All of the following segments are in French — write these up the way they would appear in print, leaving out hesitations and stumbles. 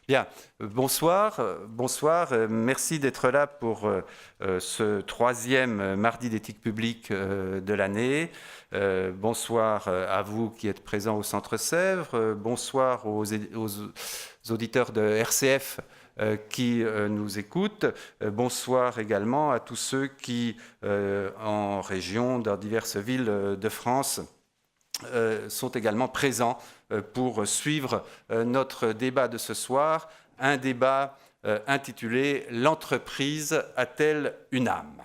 Bien, bonsoir, merci d'être là pour ce troisième mardi d'éthique publique de l'année. Bonsoir à vous qui êtes présents au Centre Sèvres, bonsoir aux auditeurs de RCF qui nous écoutent, bonsoir également à tous ceux qui, en région, dans diverses villes de France, sont également présents pour suivre notre débat de ce soir, un débat intitulé « L'entreprise a-t-elle une âme ?»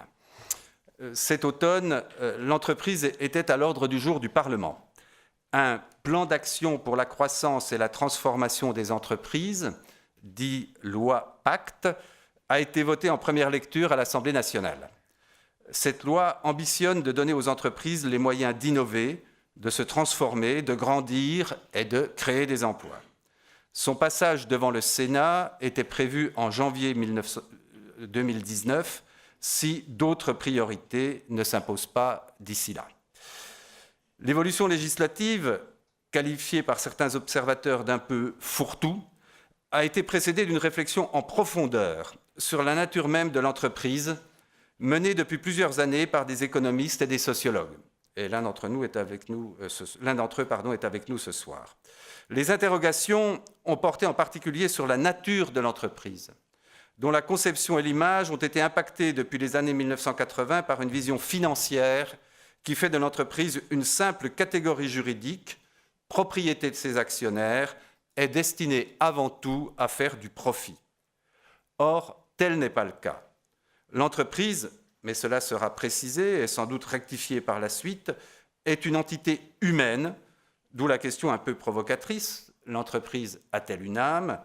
Cet automne, l'entreprise était à l'ordre du jour du Parlement. Un plan d'action pour la croissance et la transformation des entreprises, dit loi Pacte, a été voté en première lecture à l'Assemblée nationale. Cette loi ambitionne de donner aux entreprises les moyens d'innover, de se transformer, de grandir et de créer des emplois. Son passage devant le Sénat était prévu en janvier 2019 si d'autres priorités ne s'imposent pas d'ici là. L'évolution législative, qualifiée par certains observateurs d'un peu fourre-tout, a été précédée d'une réflexion en profondeur sur la nature même de l'entreprise, menée depuis plusieurs années par des économistes et des sociologues. Et l'un d'entre eux est avec nous ce soir. Les interrogations ont porté en particulier sur la nature de l'entreprise, dont la conception et l'image ont été impactées depuis les années 1980 par une vision financière qui fait de l'entreprise une simple catégorie juridique, propriété de ses actionnaires, et destinée avant tout à faire du profit. Or, tel n'est pas le cas. L'entreprise, mais cela sera précisé et sans doute rectifié par la suite, est une entité humaine, d'où la question un peu provocatrice, l'entreprise a-t-elle une âme,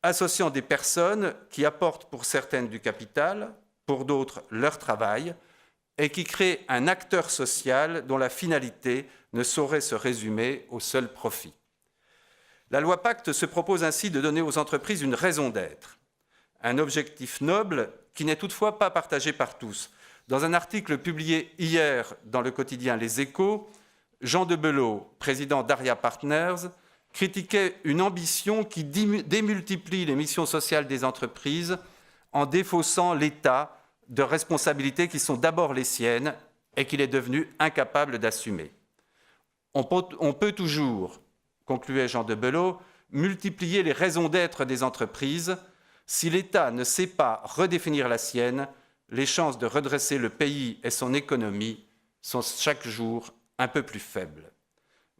associant des personnes qui apportent pour certaines du capital, pour d'autres leur travail, et qui créent un acteur social dont la finalité ne saurait se résumer au seul profit. La loi Pacte se propose ainsi de donner aux entreprises une raison d'être, un objectif noble qui n'est toutefois pas partagé par tous. Dans un article publié hier dans le quotidien Les Échos, Jean de Belot, président d'Aria Partners, critiquait une ambition qui démultiplie les missions sociales des entreprises en défaussant l'État de responsabilités qui sont d'abord les siennes et qu'il est devenu incapable d'assumer. On peut toujours, concluait Jean de Belot, multiplier les raisons d'être des entreprises. Si l'État ne sait pas redéfinir la sienne, les chances de redresser le pays et son économie sont chaque jour un peu plus faibles.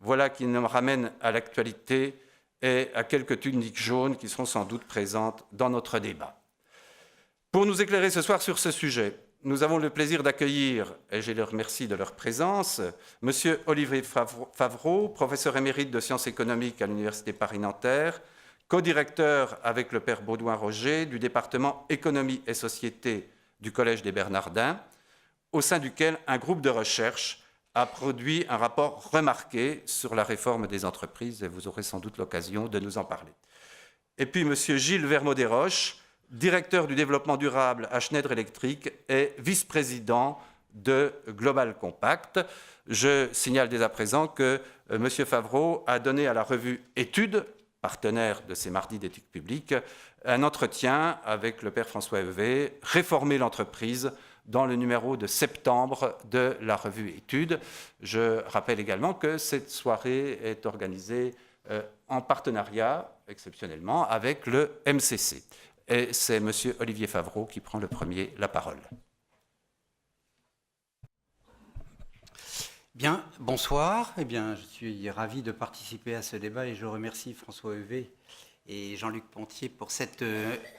Voilà qui nous ramène à l'actualité et à quelques tuniques jaunes qui seront sans doute présentes dans notre débat. Pour nous éclairer ce soir sur ce sujet, nous avons le plaisir d'accueillir, et je les remercie de leur présence, M. Olivier Favreau, professeur émérite de sciences économiques à l'Université Paris-Nanterre, co-directeur avec le père Baudouin-Roger du département économie et société du Collège des Bernardins, au sein duquel un groupe de recherche a produit un rapport remarqué sur la réforme des entreprises, et vous aurez sans doute l'occasion de nous en parler. Et puis M. Gilles Vermaux-Desroches, directeur du développement durable à Schneider Electric et vice-président de Global Compact. Je signale dès à présent que M. Favreau a donné à la revue Études, partenaire de ces mardis d'éthique publique, un entretien avec le père François Hervé, Réformer l'entreprise, dans le numéro de septembre de la revue Études. Je rappelle également que cette soirée est organisée en partenariat, exceptionnellement, avec le MCC. Et c'est M. Olivier Favreau qui prend le premier la parole. Bien, bonsoir. Eh bien, je suis ravi de participer à ce débat et je remercie François Hervé et Jean-Luc Pontier pour cette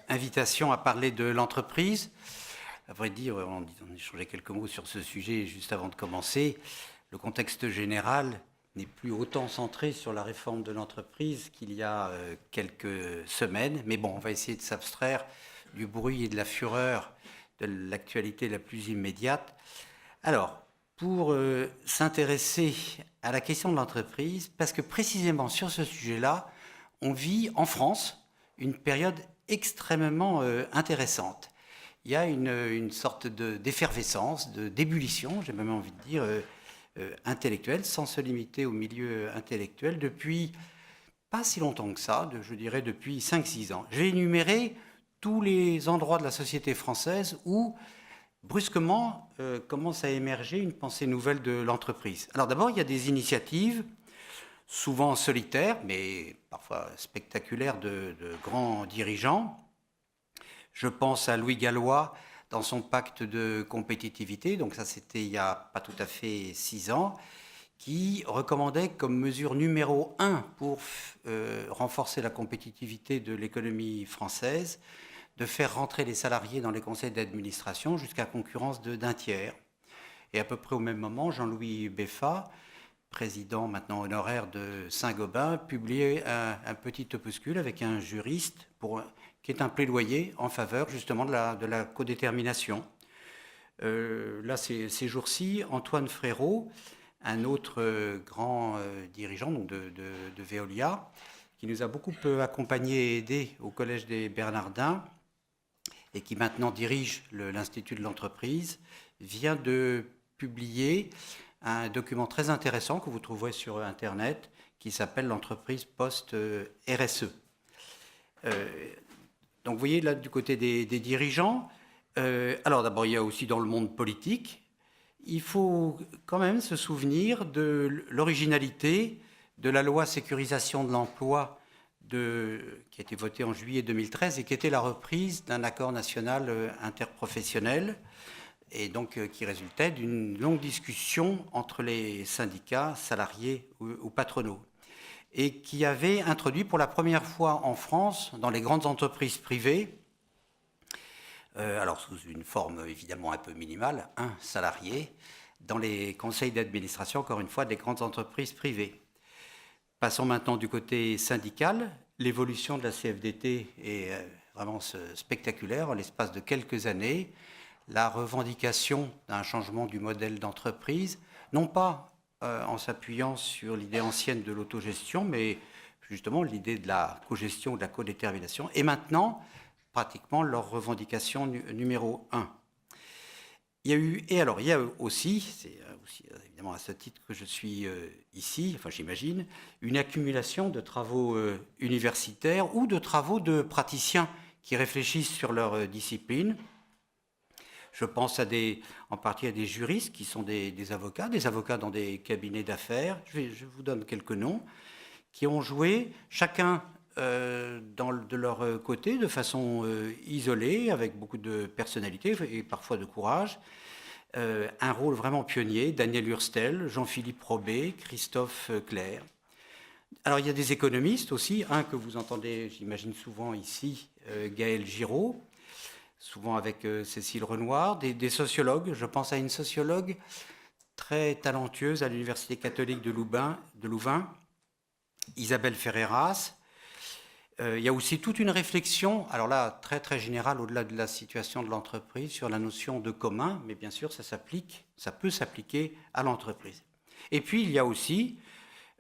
invitation à parler de l'entreprise. À vrai dire, on échangeait quelques mots sur ce sujet juste avant de commencer. Le contexte général n'est plus autant centré sur la réforme de l'entreprise qu'il y a quelques semaines. Mais bon, on va essayer de s'abstraire du bruit et de la fureur de l'actualité la plus immédiate. Alors, pour s'intéresser à la question de l'entreprise, parce que précisément sur ce sujet-là, on vit en France une période extrêmement intéressante. Il y a une sorte d'effervescence, d'ébullition, j'ai même envie de dire, intellectuelle, sans se limiter au milieu intellectuel, depuis pas si longtemps que ça, je dirais depuis 5-6 ans. J'ai énuméré tous les endroits de la société française où, brusquement, commence à émerger une pensée nouvelle de l'entreprise. Alors d'abord, il y a des initiatives, souvent solitaires, mais parfois spectaculaires, de grands dirigeants. Je pense à Louis Gallois dans son pacte de compétitivité, donc ça c'était il n'y a pas tout à fait 6 ans, qui recommandait comme mesure numéro 1 pour renforcer la compétitivité de l'économie française, de faire rentrer les salariés dans les conseils d'administration jusqu'à concurrence d'un tiers. Et à peu près au même moment, Jean-Louis Beffa, président maintenant honoraire de Saint-Gobain, publiait un petit opuscule avec un juriste qui est un plaidoyer en faveur justement de la codétermination. Là, ces jours-ci, Antoine Frérot, un autre grand dirigeant donc de Veolia, qui nous a beaucoup accompagnés et aidés au Collège des Bernardins et qui maintenant dirige l'Institut de l'entreprise, vient de publier un document très intéressant que vous trouverez sur Internet qui s'appelle l'entreprise post-RSE. Donc vous voyez là du côté des dirigeants, alors d'abord il y a aussi dans le monde politique, il faut quand même se souvenir de l'originalité de la loi sécurisation de l'emploi qui a été votée en juillet 2013 et qui était la reprise d'un accord national interprofessionnel et donc qui résultait d'une longue discussion entre les syndicats, salariés ou patronaux, et qui avait introduit pour la première fois en France, dans les grandes entreprises privées, alors sous une forme évidemment un peu minimale, un salarié, dans les conseils d'administration, encore une fois, des grandes entreprises privées. Passons maintenant du côté syndical. L'évolution de la CFDT est vraiment spectaculaire en l'espace de quelques années. La revendication d'un changement du modèle d'entreprise, non pas en s'appuyant sur l'idée ancienne de l'autogestion, mais justement l'idée de la cogestion ou de la codétermination, et maintenant pratiquement leur revendication numéro 1. Il y a aussi, c'est aussi évidemment à ce titre que je suis ici, enfin j'imagine, une accumulation de travaux universitaires ou de travaux de praticiens qui réfléchissent sur leur discipline. Je pense en partie à des juristes qui sont des avocats dans des cabinets d'affaires. Je vous donne quelques noms, qui ont joué chacun de leur côté, de façon isolée, avec beaucoup de personnalité et parfois de courage, un rôle vraiment pionnier. Daniel Hurstel, Jean-Philippe Robé, Christophe Clerc. Alors il y a des économistes aussi, un que vous entendez, j'imagine souvent ici, Gaël Giraud, souvent avec Cécile Renoir, des sociologues. Je pense à une sociologue très talentueuse à l'Université catholique de Louvain, Isabelle Ferreras. Il y a aussi toute une réflexion, alors là, très très générale, au-delà de la situation de l'entreprise, sur la notion de commun, mais bien sûr, ça peut s'appliquer à l'entreprise. Et puis, il y a aussi,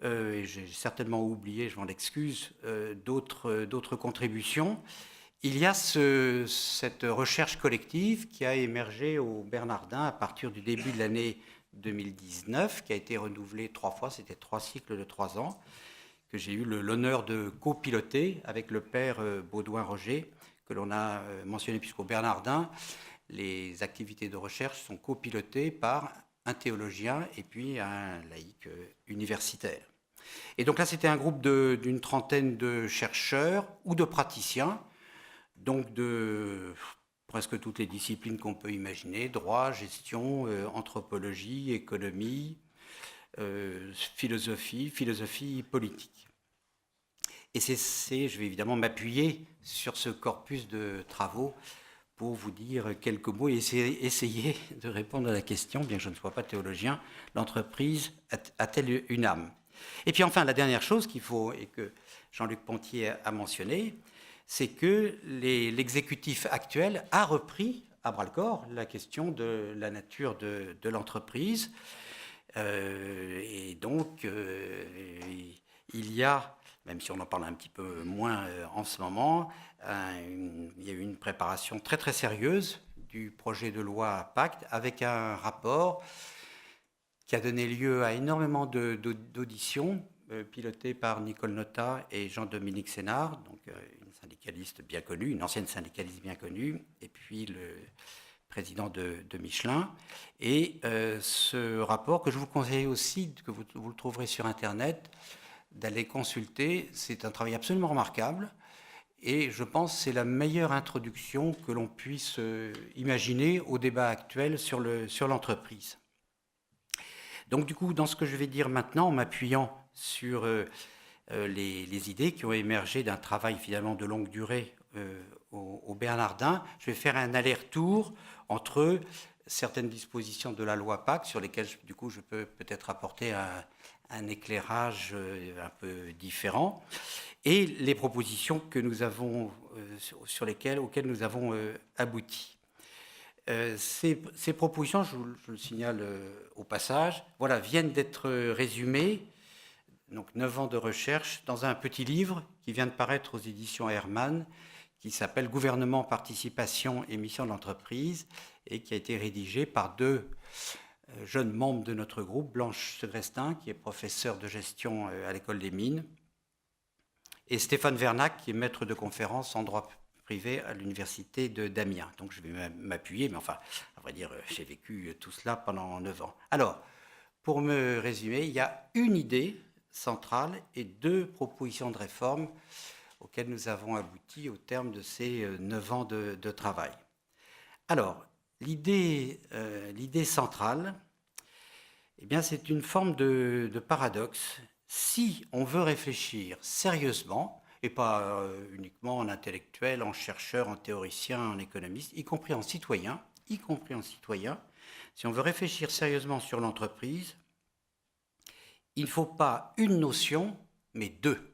et j'ai certainement oublié, je m'en excuse, d'autres contributions. Il y a cette recherche collective qui a émergé au Bernardin à partir du début de l'année 2019, qui a été renouvelée 3 fois, c'était 3 cycles de 3 ans, que j'ai eu l'honneur de copiloter avec le père Baudouin-Roger, que l'on a mentionné, puisqu'au Bernardin, les activités de recherche sont copilotées par un théologien et puis un laïc universitaire. Et donc là, c'était un groupe d'une trentaine de chercheurs ou de praticiens, donc de presque toutes les disciplines qu'on peut imaginer, droit, gestion, anthropologie, économie, philosophie politique. Et je vais évidemment m'appuyer sur ce corpus de travaux pour vous dire quelques mots et essayer de répondre à la question, bien que je ne sois pas théologien, l'entreprise a-t-elle une âme? Et puis enfin, la dernière chose qu'il faut, et que Jean-Luc Pontier a mentionné, c'est que l'exécutif actuel a repris à bras-le-corps la question de la nature de l'entreprise. Et donc, il y a, même si on en parle un petit peu moins en ce moment, il y a eu une préparation très très sérieuse du projet de loi Pacte avec un rapport qui a donné lieu à énormément d'auditions, pilotée par Nicole Notat et Jean-Dominique Sénard, donc une syndicaliste bien connue, une ancienne syndicaliste bien connue, et puis le président de Michelin. Et ce rapport, que je vous conseille aussi, que vous le trouverez sur Internet, d'aller consulter, c'est un travail absolument remarquable. Et je pense que c'est la meilleure introduction que l'on puisse imaginer au débat actuel sur l'entreprise. Donc du coup, dans ce que je vais dire maintenant, en m'appuyant sur les idées qui ont émergé d'un travail finalement de longue durée au Bernardin, je vais faire un aller-retour entre certaines dispositions de la loi Pacte, sur lesquelles du coup je peux peut-être apporter un éclairage un peu différent, et les propositions que nous avons, auxquelles nous avons abouti. Ces propositions, je le signale au passage, voilà, viennent d'être résumées, donc 9 ans de recherche, dans un petit livre qui vient de paraître aux éditions Hermann, qui s'appelle « Gouvernement, participation et mission de l'entreprise » et qui a été rédigé par 2 jeunes membres de notre groupe, Blanche Segrestin, qui est professeure de gestion à l'École des Mines, et Stéphane Vernac, qui est maître de conférence en droit privé à l'université d'Amiens. Donc je vais m'appuyer, mais enfin, à vrai dire, j'ai vécu tout cela pendant 9 ans. Alors, pour me résumer, il y a une idée centrale et 2 propositions de réforme auxquelles nous avons abouti au terme de ces 9 ans de travail. Alors, l'idée centrale, eh bien, c'est une forme de paradoxe. Si on veut réfléchir sérieusement, et pas uniquement en intellectuel, en chercheur, en théoricien, en économiste, y compris en citoyen, si on veut réfléchir sérieusement sur l'entreprise, il ne faut pas une notion, mais 2.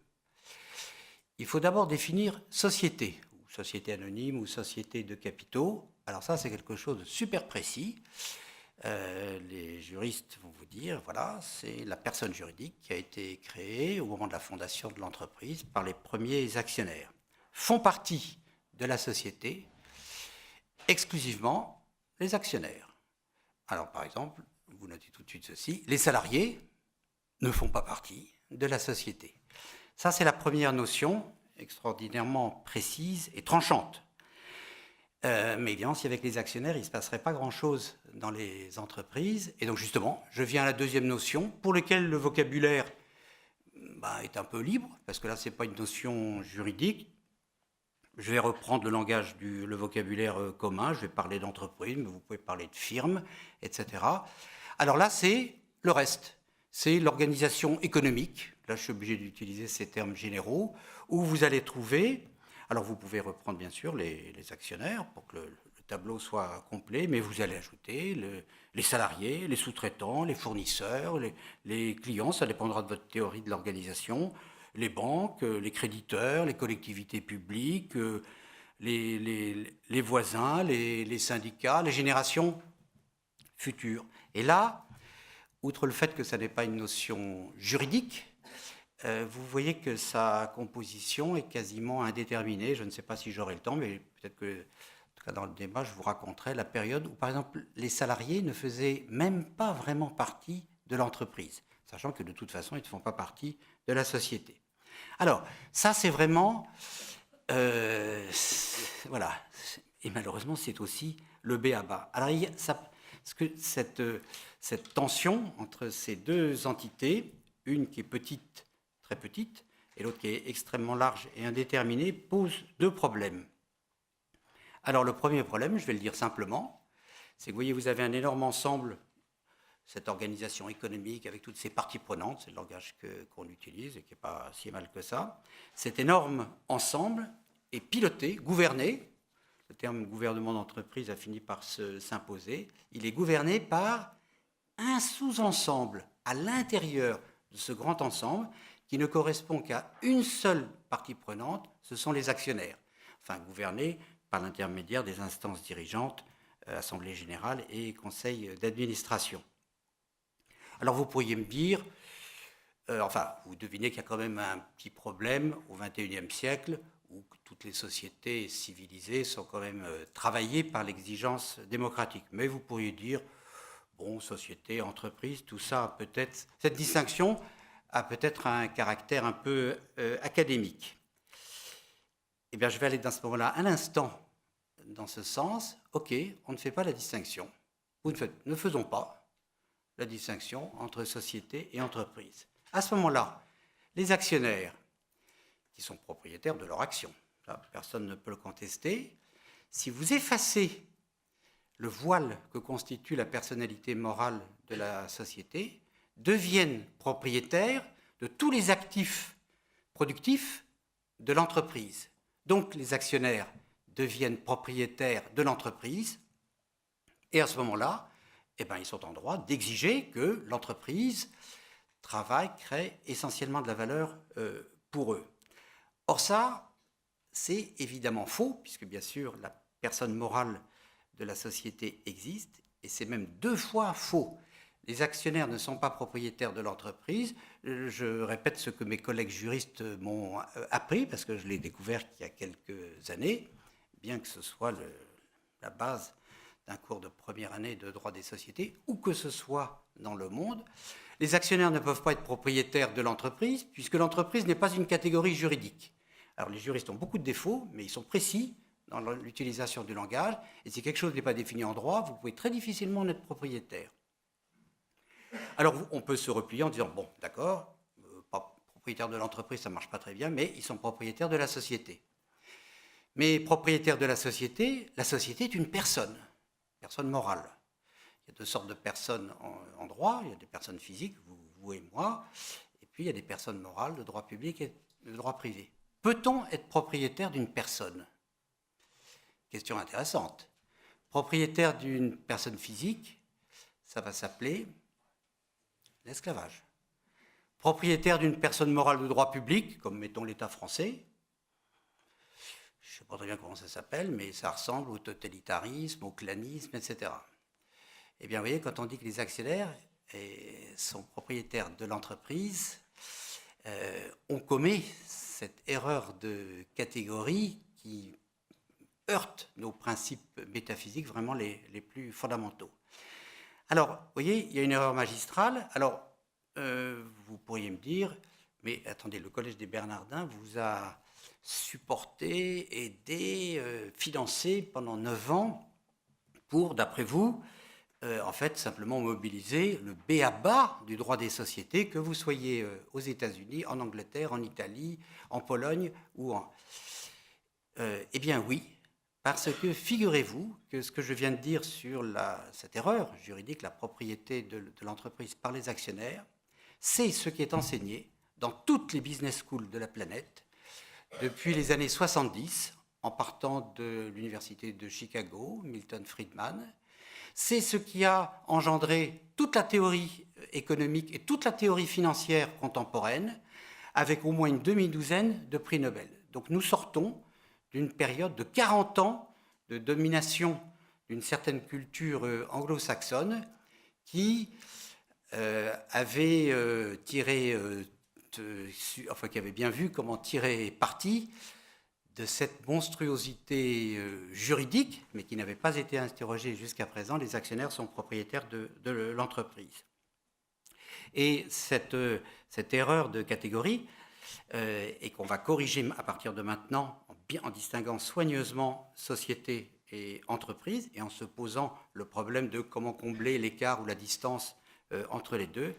Il faut d'abord définir société, ou société anonyme, ou société de capitaux. Alors ça, c'est quelque chose de super précis. Les juristes vont vous dire, voilà, c'est la personne juridique qui a été créée au moment de la fondation de l'entreprise par les premiers actionnaires. Font partie de la société exclusivement les actionnaires. Alors par exemple, vous notez tout de suite ceci, les salariés ne font pas partie de la société. Ça, c'est la première notion extraordinairement précise et tranchante. Mais évidemment, si avec les actionnaires, il ne se passerait pas grand-chose dans les entreprises. Et donc justement, je viens à la deuxième notion, pour laquelle le vocabulaire est un peu libre, parce que là, ce n'est pas une notion juridique. Je vais reprendre le langage, le vocabulaire commun, je vais parler d'entreprise, mais vous pouvez parler de firme, etc. Alors là, c'est le reste. C'est l'organisation économique, là je suis obligé d'utiliser ces termes généraux, où vous allez trouver... Alors vous pouvez reprendre bien sûr les actionnaires pour que le tableau soit complet, mais vous allez ajouter les salariés, les sous-traitants, les fournisseurs, les clients, ça dépendra de votre théorie de l'organisation, les banques, les créditeurs, les collectivités publiques, les voisins, les syndicats, les générations futures. Et là, outre le fait que ça n'est pas une notion juridique, vous voyez que sa composition est quasiment indéterminée. Je ne sais pas si j'aurai le temps, mais peut-être que, en tout cas dans le débat, je vous raconterai la période où, par exemple, les salariés ne faisaient même pas vraiment partie de l'entreprise, sachant que de toute façon, ils ne font pas partie de la société. Alors, ça, c'est vraiment... voilà. Et malheureusement, c'est aussi le b.a.-ba. Alors, il y a cette tension entre ces 2 entités, une qui est petite, très petite, et l'autre qui est extrêmement large et indéterminée, pose 2 problèmes. Alors le premier problème, je vais le dire simplement, c'est que vous voyez, vous avez un énorme ensemble, cette organisation économique avec toutes ses parties prenantes, c'est le langage qu'on utilise et qui n'est pas si mal que ça. Cet énorme ensemble est piloté, gouverné, le terme gouvernement d'entreprise a fini par s'imposer, il est gouverné par un sous-ensemble à l'intérieur de ce grand ensemble qui ne correspond qu'à une seule partie prenante, ce sont les actionnaires, enfin gouvernés par l'intermédiaire des instances dirigeantes, Assemblée générale et Conseil d'administration. Alors vous pourriez me dire, vous devinez qu'il y a quand même un petit problème au XXIe siècle, où toutes les sociétés civilisées sont quand même travaillées par l'exigence démocratique. Mais vous pourriez dire, bon, société, entreprise, tout ça peut-être... Cette distinction a peut-être un caractère un peu académique. Eh bien, je vais aller dans ce moment-là un instant dans ce sens. OK, on ne fait pas la distinction. Ou ne faisons pas la distinction entre société et entreprise. À ce moment-là, les actionnaires, qui sont propriétaires de leur action, ça, personne ne peut le contester, si vous effacez le voile que constitue la personnalité morale de la société, deviennent propriétaires de tous les actifs productifs de l'entreprise. Donc les actionnaires deviennent propriétaires de l'entreprise et à ce moment-là, eh ben, ils sont en droit d'exiger que l'entreprise travaille, crée essentiellement de la valeur pour eux. Or ça, c'est évidemment faux, puisque bien sûr la personne morale de la société existe, et c'est même 2 fois faux. Les actionnaires ne sont pas propriétaires de l'entreprise. Je répète ce que mes collègues juristes m'ont appris, parce que je l'ai découvert il y a quelques années, bien que ce soit la base d'un cours de première année de droit des sociétés, ou que ce soit dans le monde. Les actionnaires ne peuvent pas être propriétaires de l'entreprise, puisque l'entreprise n'est pas une catégorie juridique. Alors les juristes ont beaucoup de défauts, mais ils sont précis dans l'utilisation du langage, et si quelque chose n'est pas défini en droit, vous pouvez très difficilement en être propriétaire. Alors on peut se replier en disant, bon, d'accord, pas propriétaire de l'entreprise, ça ne marche pas très bien, mais ils sont propriétaires de la société. Mais propriétaire de la société est une personne morale. Il y a 2 sortes de personnes en droit, il y a des personnes physiques, vous et moi, et puis il y a des personnes morales de droit public et de droit privé. Peut-on être propriétaire d'une personne ? Question intéressante. Propriétaire d'une personne physique, ça va s'appeler l'esclavage. Propriétaire d'une personne morale de droit public, comme mettons l'État français, je ne sais pas très bien comment ça s'appelle, mais ça ressemble au totalitarisme, au clanisme, etc. Eh bien, vous voyez, quand on dit que les actionnaires sont propriétaires de l'entreprise, on commet cette erreur de catégorie qui heurte nos principes métaphysiques vraiment les plus fondamentaux. Alors, vous voyez, il y a une erreur magistrale. Alors, vous pourriez me dire, mais attendez, le Collège des Bernardins vous a supporté, aidé, financé pendant 9 ans pour, d'après vous, en fait, simplement mobiliser le b.a.-ba du droit des sociétés, que vous soyez aux États-Unis, en Angleterre, en Italie, en Pologne ou en... eh bien oui, parce que figurez-vous que ce que je viens de dire sur cette erreur juridique, la propriété de l'entreprise par les actionnaires, c'est ce qui est enseigné dans toutes les business schools de la planète depuis les années 70, en partant de l'université de Chicago, Milton Friedman. C'est ce qui a engendré toute la théorie économique et toute la théorie financière contemporaine, avec au moins une demi-douzaine de prix Nobel. Donc nous sortons d'une période de 40 ans de domination d'une certaine culture anglo-saxonne qui avait qui avait bien vu comment tirer parti de cette monstruosité juridique, mais qui n'avait pas été interrogée jusqu'à présent. Les actionnaires sont propriétaires de l'entreprise. Et cette erreur de catégorie, et qu'on va corriger à partir de maintenant, en distinguant soigneusement société et entreprise, et en se posant le problème de comment combler l'écart ou la distance entre les deux,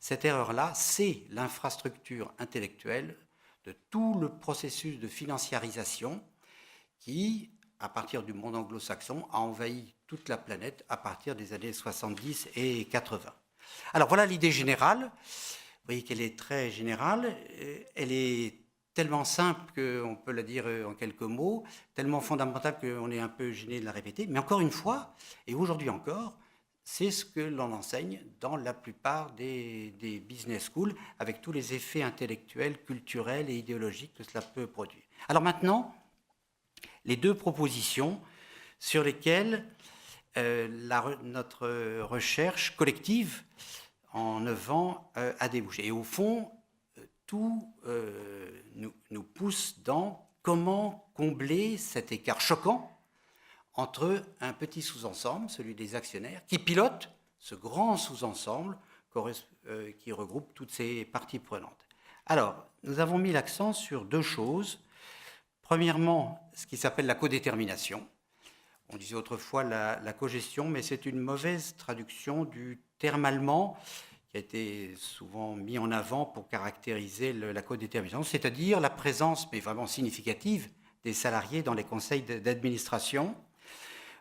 cette erreur-là, c'est l'infrastructure intellectuelle de tout le processus de financiarisation qui, à partir du monde anglo-saxon, a envahi toute la planète à partir des années 70 et 80. Alors voilà l'idée générale. Vous voyez qu'elle est très générale. Elle est tellement simple qu'on peut la dire en quelques mots, tellement fondamentale qu'on est un peu gêné de la répéter. Mais encore une fois, et aujourd'hui encore, c'est ce que l'on enseigne dans la plupart des business schools, avec tous les effets intellectuels, culturels et idéologiques que cela peut produire. Alors maintenant, les 2 propositions sur lesquelles notre recherche collective en 9 ans a débouché. Et au fond, tout nous pousse dans comment combler cet écart choquant entre un petit sous-ensemble, celui des actionnaires, qui pilote ce grand sous-ensemble qui regroupe toutes ces parties prenantes. Alors, nous avons mis l'accent sur deux choses. Premièrement, ce qui s'appelle la codétermination. On disait autrefois la cogestion, mais c'est une mauvaise traduction du terme allemand qui a été souvent mis en avant pour caractériser la codétermination, c'est-à-dire la présence, mais vraiment significative, des salariés dans les conseils d'administration.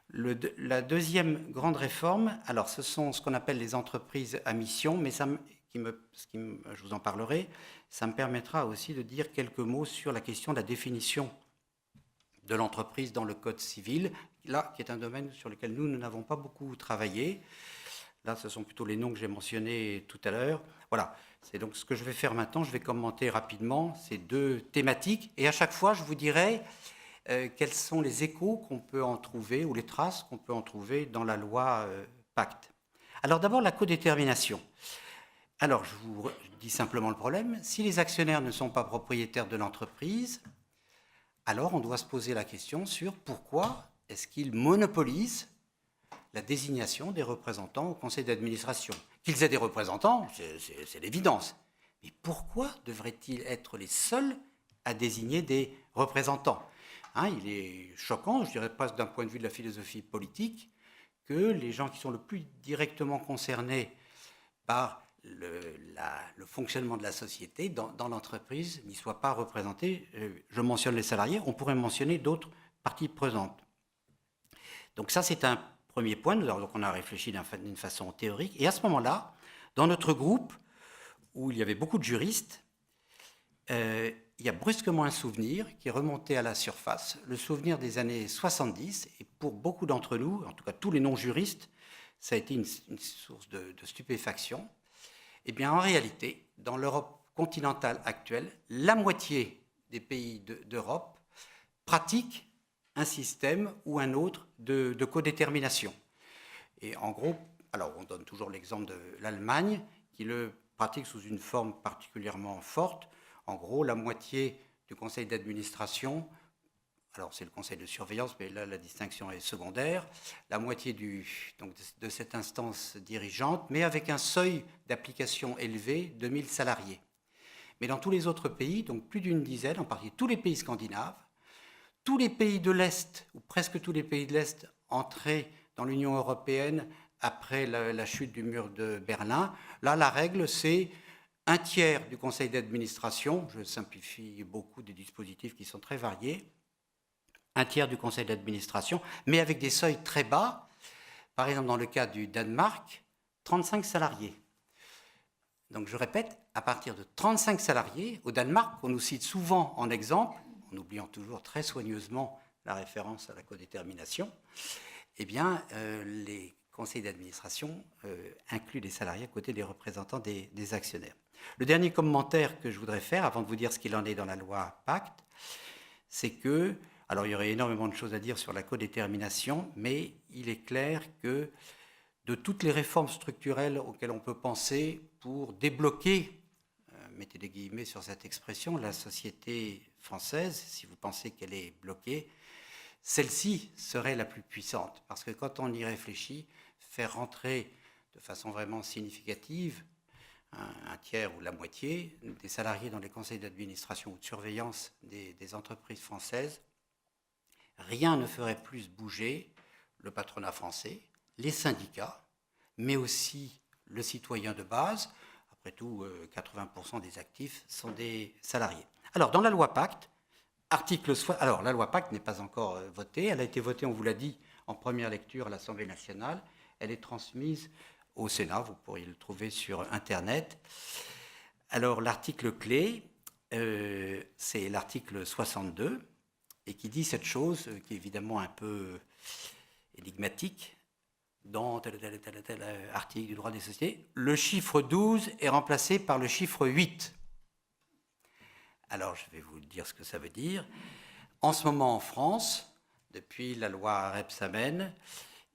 La deuxième grande réforme, alors ce sont ce qu'on appelle les entreprises à mission, mais je vous en parlerai, ça me permettra aussi de dire quelques mots sur la question de la définition de l'entreprise dans le Code civil, là, qui est un domaine sur lequel nous n'avons pas beaucoup travaillé. Là, ce sont plutôt les noms que j'ai mentionnés tout à l'heure. Voilà, c'est donc ce que je vais faire maintenant. Je vais commenter rapidement ces deux thématiques. Et à chaque fois, je vous dirai quels sont les échos qu'on peut en trouver, ou les traces qu'on peut en trouver dans la loi Pacte. Alors d'abord, la codétermination. Alors, je vous dis simplement le problème. Si les actionnaires ne sont pas propriétaires de l'entreprise, alors on doit se poser la question sur pourquoi est-ce qu'ils monopolisent la désignation des représentants au conseil d'administration. Qu'ils aient des représentants, c'est l'évidence. Mais pourquoi devraient-ils être les seuls à désigner des représentants ? Il est choquant, je dirais presque d'un point de vue de la philosophie politique, que les gens qui sont le plus directement concernés par le fonctionnement de la société dans l'entreprise n'y soient pas représentés. Je mentionne les salariés, on pourrait mentionner d'autres parties prenantes. Donc ça, c'est un premier point. Donc on a réfléchi d'une façon théorique. Et à ce moment-là, dans notre groupe, où il y avait beaucoup de juristes, il y a brusquement un souvenir qui est remonté à la surface, le souvenir des années 70, et pour beaucoup d'entre nous, en tout cas tous les non-juristes, ça a été une source de stupéfaction. Eh bien, en réalité, dans l'Europe continentale actuelle, la moitié des pays d'Europe pratiquent un système ou un autre de codétermination. Et en gros, alors on donne toujours l'exemple de l'Allemagne, qui le pratique sous une forme particulièrement forte. En gros, la moitié du conseil d'administration, alors c'est le conseil de surveillance, mais là la distinction est secondaire, la moitié de cette instance dirigeante, mais avec un seuil d'application élevé de 1000 salariés. Mais dans tous les autres pays, donc plus d'une dizaine, en particulier tous les pays scandinaves, tous les pays de l'Est, ou presque tous les pays de l'Est, entrés dans l'Union européenne après la chute du mur de Berlin, là la règle c'est un tiers du conseil d'administration, je simplifie beaucoup des dispositifs qui sont très variés, un tiers du conseil d'administration, mais avec des seuils très bas. Par exemple, dans le cas du Danemark, 35 salariés. Donc je répète, à partir de 35 salariés, au Danemark, qu'on nous cite souvent en exemple, en oubliant toujours très soigneusement la référence à la codétermination, eh bien, les conseils d'administration incluent les salariés à côté des représentants des actionnaires. Le dernier commentaire que je voudrais faire, avant de vous dire ce qu'il en est dans la loi Pacte, c'est que, alors il y aurait énormément de choses à dire sur la codétermination, mais il est clair que de toutes les réformes structurelles auxquelles on peut penser pour débloquer, mettez des guillemets sur cette expression, la société française, si vous pensez qu'elle est bloquée, celle-ci serait la plus puissante. Parce que quand on y réfléchit, faire rentrer de façon vraiment significative un tiers ou la moitié des salariés dans les conseils d'administration ou de surveillance des entreprises françaises, rien ne ferait plus bouger le patronat français, les syndicats, mais aussi le citoyen de base. Après tout, 80% des actifs sont des salariés. Alors, dans la loi Pacte, alors la loi Pacte n'est pas encore votée. Elle a été votée, on vous l'a dit, en première lecture à l'Assemblée nationale. Elle est transmise au Sénat, vous pourriez le trouver sur Internet. Alors, l'article clé, c'est l'article 62, et qui dit cette chose, qui est évidemment un peu énigmatique, dans tel article du droit des sociétés, le chiffre 12 est remplacé par le chiffre 8. Alors, je vais vous dire ce que ça veut dire. En ce moment, en France, depuis la loi Rebsamen,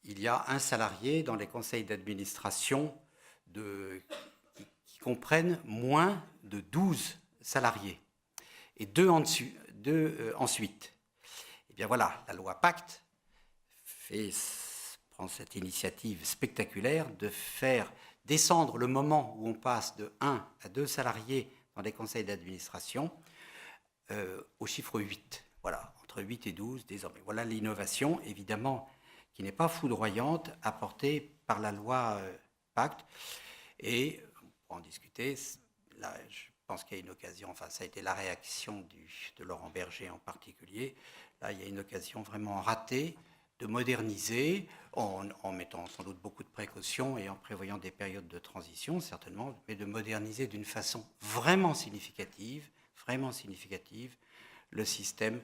il y a un salarié dans les conseils d'administration qui comprennent moins de 12 salariés, et deux ensuite. Et bien voilà, la loi Pacte prend cette initiative spectaculaire de faire descendre le moment où on passe de 1 à 2 salariés dans les conseils d'administration au chiffre 8. Voilà, entre 8 et 12 désormais. Voilà l'innovation, évidemment, qui n'est pas foudroyante, apportée par la loi Pacte. Et pour en discuter, là, je pense qu'il y a une occasion, enfin ça a été la réaction de Laurent Berger en particulier, là il y a une occasion vraiment ratée de moderniser en mettant sans doute beaucoup de précautions et en prévoyant des périodes de transition certainement, mais de moderniser d'une façon vraiment significative le système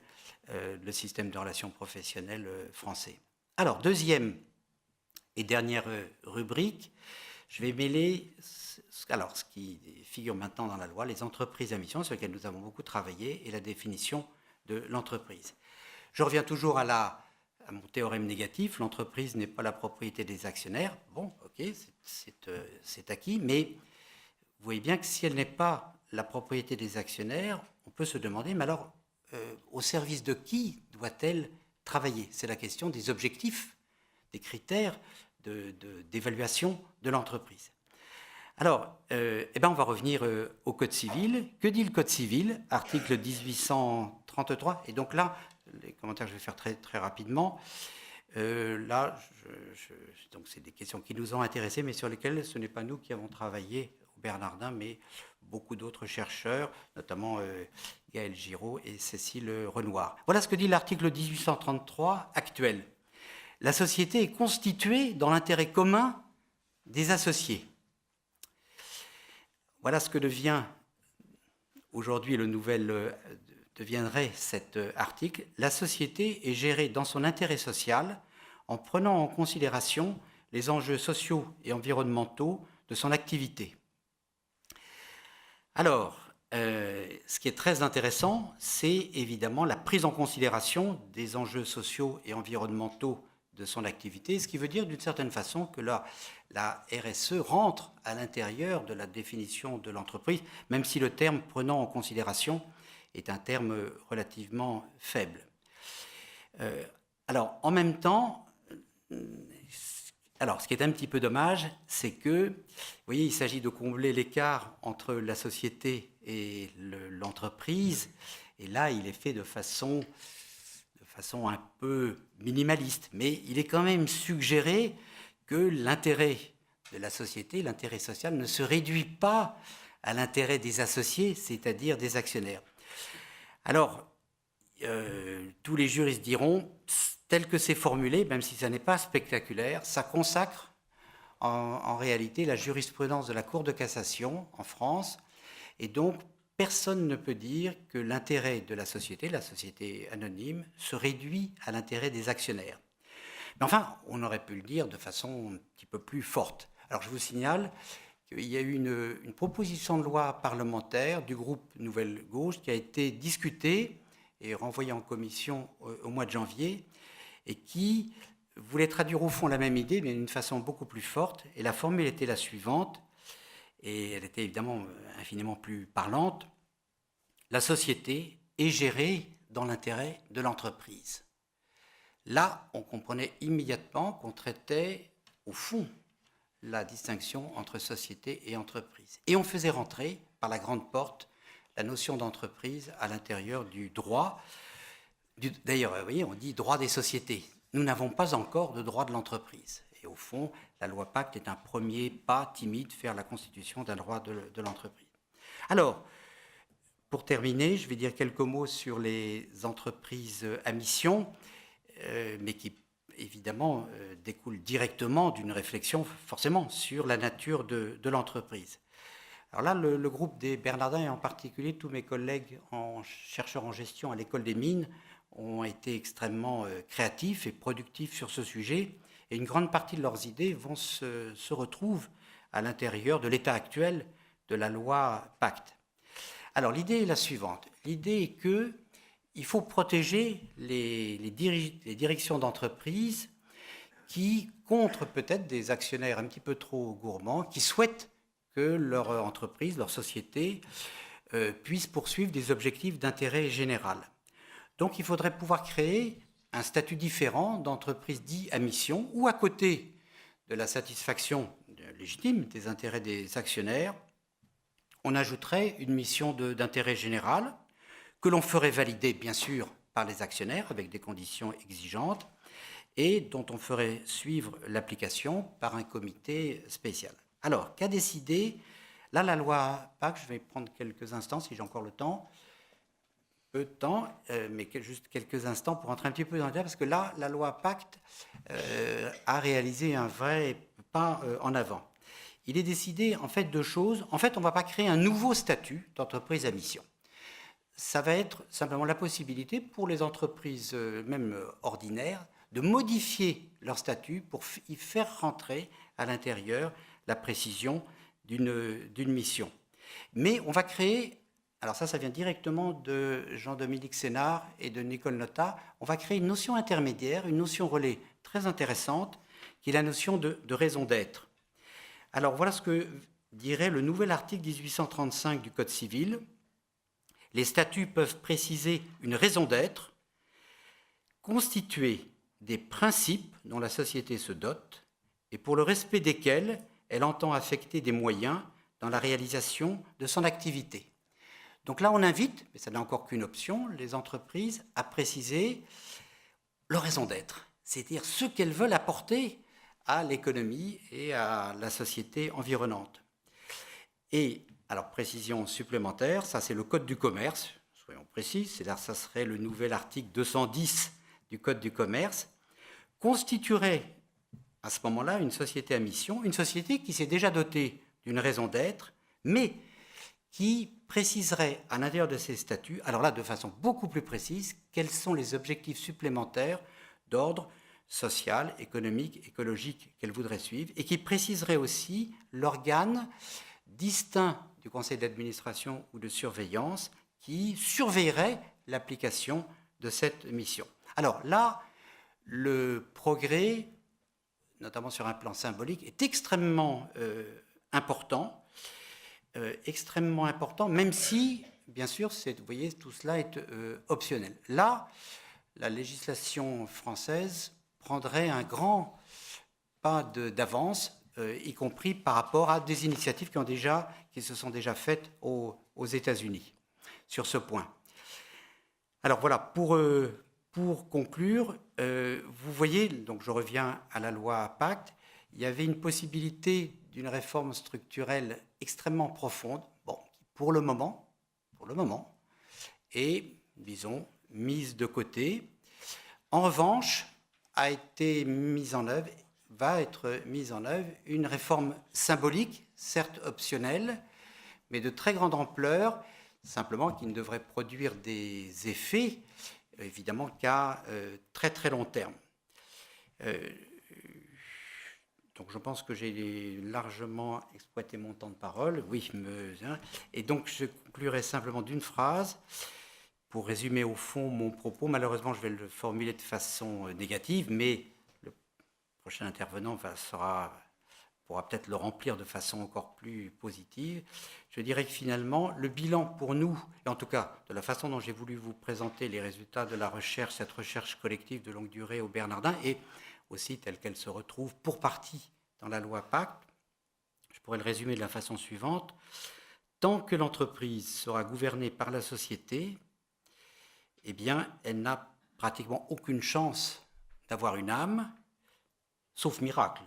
de relations professionnelles français. Alors, deuxième et dernière rubrique, je vais mêler ce qui figure maintenant dans la loi, les entreprises à mission, sur lesquelles nous avons beaucoup travaillé, et la définition de l'entreprise. Je reviens toujours à mon théorème négatif, l'entreprise n'est pas la propriété des actionnaires. Bon, ok, c'est acquis, mais vous voyez bien que si elle n'est pas la propriété des actionnaires, on peut se demander, mais alors, au service de qui doit-elle travailler? C'est la question des objectifs, des critères d'évaluation de l'entreprise. Alors, on va revenir au Code civil. Que dit le Code civil? Article 1833. Et donc là, les commentaires, je vais faire très, très rapidement. Donc c'est des questions qui nous ont intéressés, mais sur lesquelles ce n'est pas nous qui avons travaillé au Bernardin, mais beaucoup d'autres chercheurs, notamment Gaël Giraud et Cécile Renoir. Voilà ce que dit l'article 1833 actuel. La société est constituée dans l'intérêt commun des associés. Voilà ce que devient aujourd'hui deviendrait cet article. La société est gérée dans son intérêt social en prenant en considération les enjeux sociaux et environnementaux de son activité. Alors, ce qui est très intéressant, c'est évidemment la prise en considération des enjeux sociaux et environnementaux de son activité, ce qui veut dire d'une certaine façon que la RSE rentre à l'intérieur de la définition de l'entreprise, même si le terme prenant en considération est un terme relativement faible. Alors, en même temps, ce qui est un petit peu dommage, c'est que, vous voyez, il s'agit de combler l'écart entre la société et l'entreprise, et là, il est fait de façon un peu minimaliste, mais il est quand même suggéré que l'intérêt de la société, l'intérêt social, ne se réduit pas à l'intérêt des associés, c'est-à-dire des actionnaires. Alors, tous les juristes diront, tel que c'est formulé, même si ça n'est pas spectaculaire, ça consacre en réalité la jurisprudence de la Cour de cassation en France, et donc personne ne peut dire que l'intérêt de la société anonyme, se réduit à l'intérêt des actionnaires. Mais enfin, on aurait pu le dire de façon un petit peu plus forte. Alors je vous signale qu'il y a eu une proposition de loi parlementaire du groupe Nouvelle Gauche qui a été discutée et renvoyée en commission au mois de janvier et qui voulait traduire au fond la même idée, mais d'une façon beaucoup plus forte. Et la formule était la suivante, et elle était évidemment infiniment plus parlante. La société est gérée dans l'intérêt de l'entreprise. Là, on comprenait immédiatement qu'on traitait, au fond, la distinction entre société et entreprise. Et on faisait rentrer, par la grande porte, la notion d'entreprise à l'intérieur du droit. D'ailleurs, vous voyez, on dit droit des sociétés. Nous n'avons pas encore de droit de l'entreprise. Et au fond, la loi Pacte est un premier pas timide vers la constitution d'un droit de l'entreprise. Alors, pour terminer, je vais dire quelques mots sur les entreprises à mission, mais qui, évidemment, découlent directement d'une réflexion, forcément, sur la nature de l'entreprise. Alors là, le groupe des Bernardins, et en particulier tous mes collègues chercheurs en gestion à l'École des Mines, ont été extrêmement créatifs et productifs sur ce sujet. Et une grande partie de leurs idées se retrouvent à l'intérieur de l'état actuel de la loi Pacte. Alors l'idée est la suivante. L'idée est qu'il faut protéger les directions d'entreprise qui, contre peut-être des actionnaires un petit peu trop gourmands, qui souhaitent que leur entreprise, leur société, puisse poursuivre des objectifs d'intérêt général. Donc il faudrait pouvoir créer un statut différent d'entreprise dit à mission, où à côté de la satisfaction de légitime des intérêts des actionnaires, on ajouterait une mission d'intérêt général que l'on ferait valider, bien sûr, par les actionnaires avec des conditions exigeantes et dont on ferait suivre l'application par un comité spécial. Alors, qu'a décidé, là, la loi Pacte, je vais prendre quelques instants si j'ai encore le temps, peu de temps, mais juste quelques instants pour entrer un petit peu dans le détail, parce que là, la loi Pacte a réalisé un vrai pas en avant. Il est décidé, en fait, de choses. En fait, on ne va pas créer un nouveau statut d'entreprise à mission. Ça va être simplement la possibilité pour les entreprises, même ordinaires, de modifier leur statut pour y faire rentrer à l'intérieur la précision d'une mission. Mais on va créer, alors ça vient directement de Jean-Dominique Sénard et de Nicole Notat, on va créer une notion intermédiaire, une notion relais très intéressante, qui est la notion de raison d'être. Alors voilà ce que dirait le nouvel article 1835 du Code civil. Les statuts peuvent préciser une raison d'être, constituer des principes dont la société se dote et pour le respect desquels elle entend affecter des moyens dans la réalisation de son activité. Donc là, on invite, mais ça n'a encore qu'une option, les entreprises à préciser leur raison d'être, c'est-à-dire ce qu'elles veulent apporter à l'économie et à la société environnante. Et alors, précision supplémentaire, ça c'est le Code du commerce, soyons précis, c'est-à-dire ça serait le nouvel article 210 du Code du commerce, constituerait à ce moment-là une société à mission, une société qui s'est déjà dotée d'une raison d'être, mais qui préciserait à l'intérieur de ses statuts, alors là de façon beaucoup plus précise, quels sont les objectifs supplémentaires d'ordre social, économique, écologique qu'elle voudrait suivre, et qui préciserait aussi l'organe distinct du conseil d'administration ou de surveillance qui surveillerait l'application de cette mission. Alors là, le progrès, notamment sur un plan symbolique, est extrêmement important, même si, bien sûr, vous voyez, tout cela est optionnel. Là, la législation française prendrait un grand pas d'avance, y compris par rapport à des initiatives qui se sont déjà faites aux États-Unis sur ce point. Alors voilà, pour conclure, vous voyez, donc je reviens à la loi Pacte, il y avait une possibilité d'une réforme structurelle extrêmement profonde, bon, pour le moment, est, disons, mise de côté. En revanche, va être mise en œuvre une réforme symbolique, certes optionnelle, mais de très grande ampleur, simplement qui ne devrait produire des effets, évidemment, qu'à très très long terme. Donc je pense que j'ai largement exploité mon temps de parole. Oui, et donc je conclurai simplement d'une phrase pour résumer au fond mon propos. Malheureusement, je vais le formuler de façon négative, mais le prochain intervenant pourra peut-être le remplir de façon encore plus positive. Je dirais que finalement, le bilan pour nous, et en tout cas de la façon dont j'ai voulu vous présenter les résultats de la recherche, cette recherche collective de longue durée au Bernardin, et aussi telle qu'elle se retrouve pour partie dans la loi Pacte, je pourrais le résumer de la façon suivante. Tant que l'entreprise sera gouvernée par la société, eh bien, elle n'a pratiquement aucune chance d'avoir une âme, sauf miracle.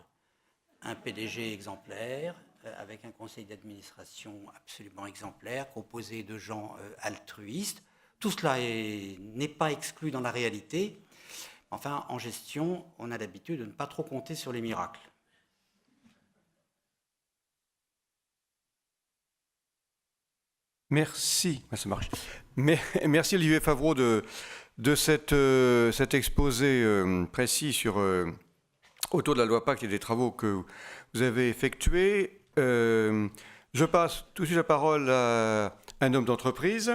Un PDG exemplaire, avec un conseil d'administration absolument exemplaire, composé de gens altruistes. Tout cela n'est pas exclu dans la réalité. Enfin, en gestion, on a l'habitude de ne pas trop compter sur les miracles. Merci, ça marche. Merci Olivier Favreau de cet exposé précis autour de la loi Pacte et des travaux que vous avez effectués. Je passe tout de suite la parole à un homme d'entreprise,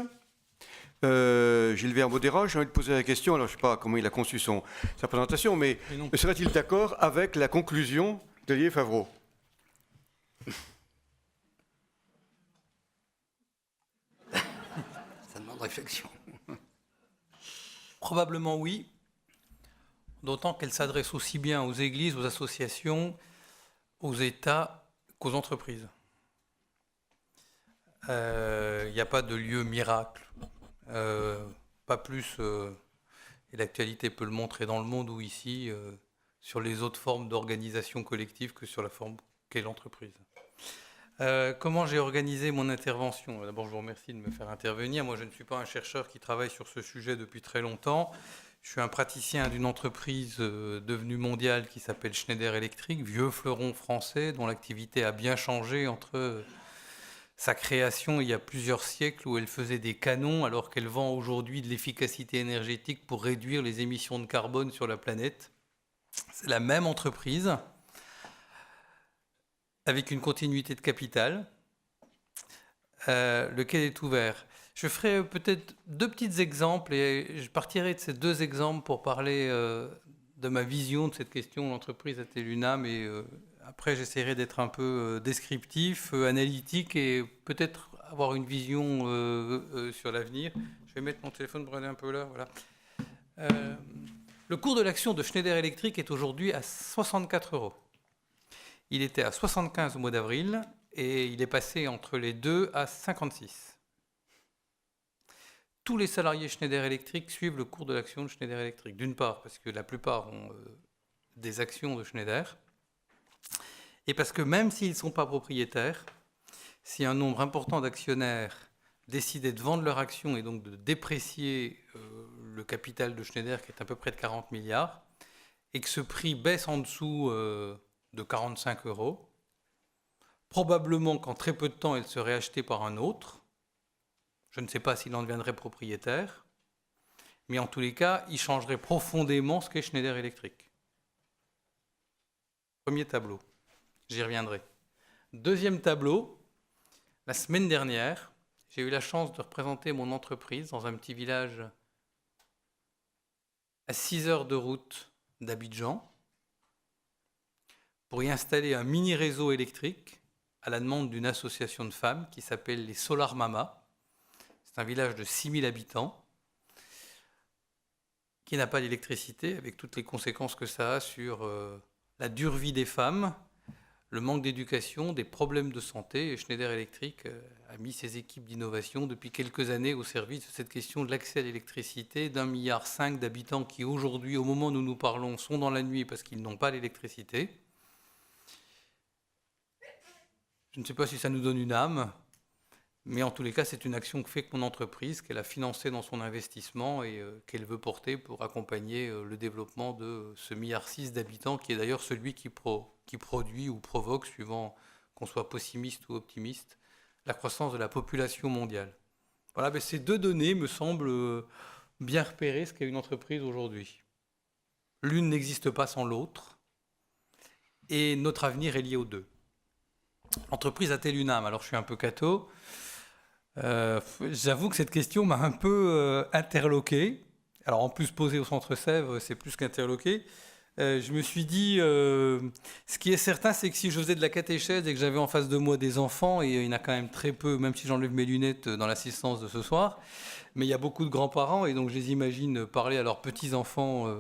Gilbert Modéra. J'ai envie de poser la question, alors je ne sais pas comment il a conçu sa présentation, mais serait-il d'accord avec la conclusion d'Olivier Favreau ? Réflexion. Probablement oui, d'autant qu'elle s'adresse aussi bien aux églises, aux associations, aux États qu'aux entreprises. Il n'y a pas de lieu miracle, pas plus, et l'actualité peut le montrer dans le monde ou ici, sur les autres formes d'organisation collective que sur la forme qu'est l'entreprise. Comment j'ai organisé mon intervention? D'abord, je vous remercie de me faire intervenir. Moi, je ne suis pas un chercheur qui travaille sur ce sujet depuis très longtemps. Je suis un praticien d'une entreprise devenue mondiale qui s'appelle Schneider Electric, vieux fleuron français dont l'activité a bien changé entre sa création il y a plusieurs siècles où elle faisait des canons alors qu'elle vend aujourd'hui de l'efficacité énergétique pour réduire les émissions de carbone sur la planète. C'est la même entreprise avec une continuité de capital, lequel est ouvert. Je ferai peut-être 2 petits exemples et je partirai de ces 2 exemples pour parler de ma vision de cette question, l'entreprise a-t-elle une âme, et après j'essaierai d'être un peu descriptif, analytique et peut-être avoir une vision sur l'avenir. Je vais mettre mon téléphone pour aller un peu là, voilà. Le cours de l'action de Schneider Electric est aujourd'hui à 64 €. Il était à 75 au mois d'avril et il est passé entre les 2 à 56. Tous les salariés Schneider Electric suivent le cours de l'action de Schneider Electric. D'une part, parce que la plupart ont des actions de Schneider, et parce que même s'ils ne sont pas propriétaires, si un nombre important d'actionnaires décidaient de vendre leurs actions et donc de déprécier le capital de Schneider, qui est à peu près de 40 milliards, et que ce prix baisse en dessous de 45 €, probablement qu'en très peu de temps, elle serait achetée par un autre. Je ne sais pas s'il en deviendrait propriétaire, mais en tous les cas, il changerait profondément ce qu'est Schneider Electric. Premier tableau, j'y reviendrai. Deuxième tableau, la semaine dernière, j'ai eu la chance de représenter mon entreprise dans un petit village à 6 heures de route d'Abidjan pour y installer un mini réseau électrique à la demande d'une association de femmes qui s'appelle les Solar Mama. C'est un village de 6000 habitants qui n'a pas d'électricité, avec toutes les conséquences que ça a sur la dure vie des femmes, le manque d'éducation, des problèmes de santé. Et Schneider Electric a mis ses équipes d'innovation depuis quelques années au service de cette question de l'accès à l'électricité d'1,5 milliard d'habitants qui aujourd'hui, au moment où nous nous parlons, sont dans la nuit parce qu'ils n'ont pas l'électricité. Je ne sais pas si ça nous donne une âme, mais en tous les cas, c'est une action que fait mon entreprise, qu'elle a financée dans son investissement et qu'elle veut porter pour accompagner le développement de ce 1,6 milliard d'habitants, qui est d'ailleurs celui qui produit ou provoque, suivant qu'on soit pessimiste ou optimiste, la croissance de la population mondiale. Voilà, mais ces 2 données me semblent bien repérer ce qu'est une entreprise aujourd'hui. L'une n'existe pas sans l'autre, et notre avenir est lié aux 2. L'entreprise a-t-elle une âme? Alors je suis un peu catho. J'avoue que cette question m'a un peu interloqué. Alors en plus posée au Centre Sèvres, c'est plus qu'interloqué. Je me suis dit, ce qui est certain, c'est que si je faisais de la catéchèse et que j'avais en face de moi des enfants, et il y en a quand même très peu, même si j'enlève mes lunettes dans l'assistance de ce soir, mais il y a beaucoup de grands-parents, et donc je les imagine parler à leurs petits-enfants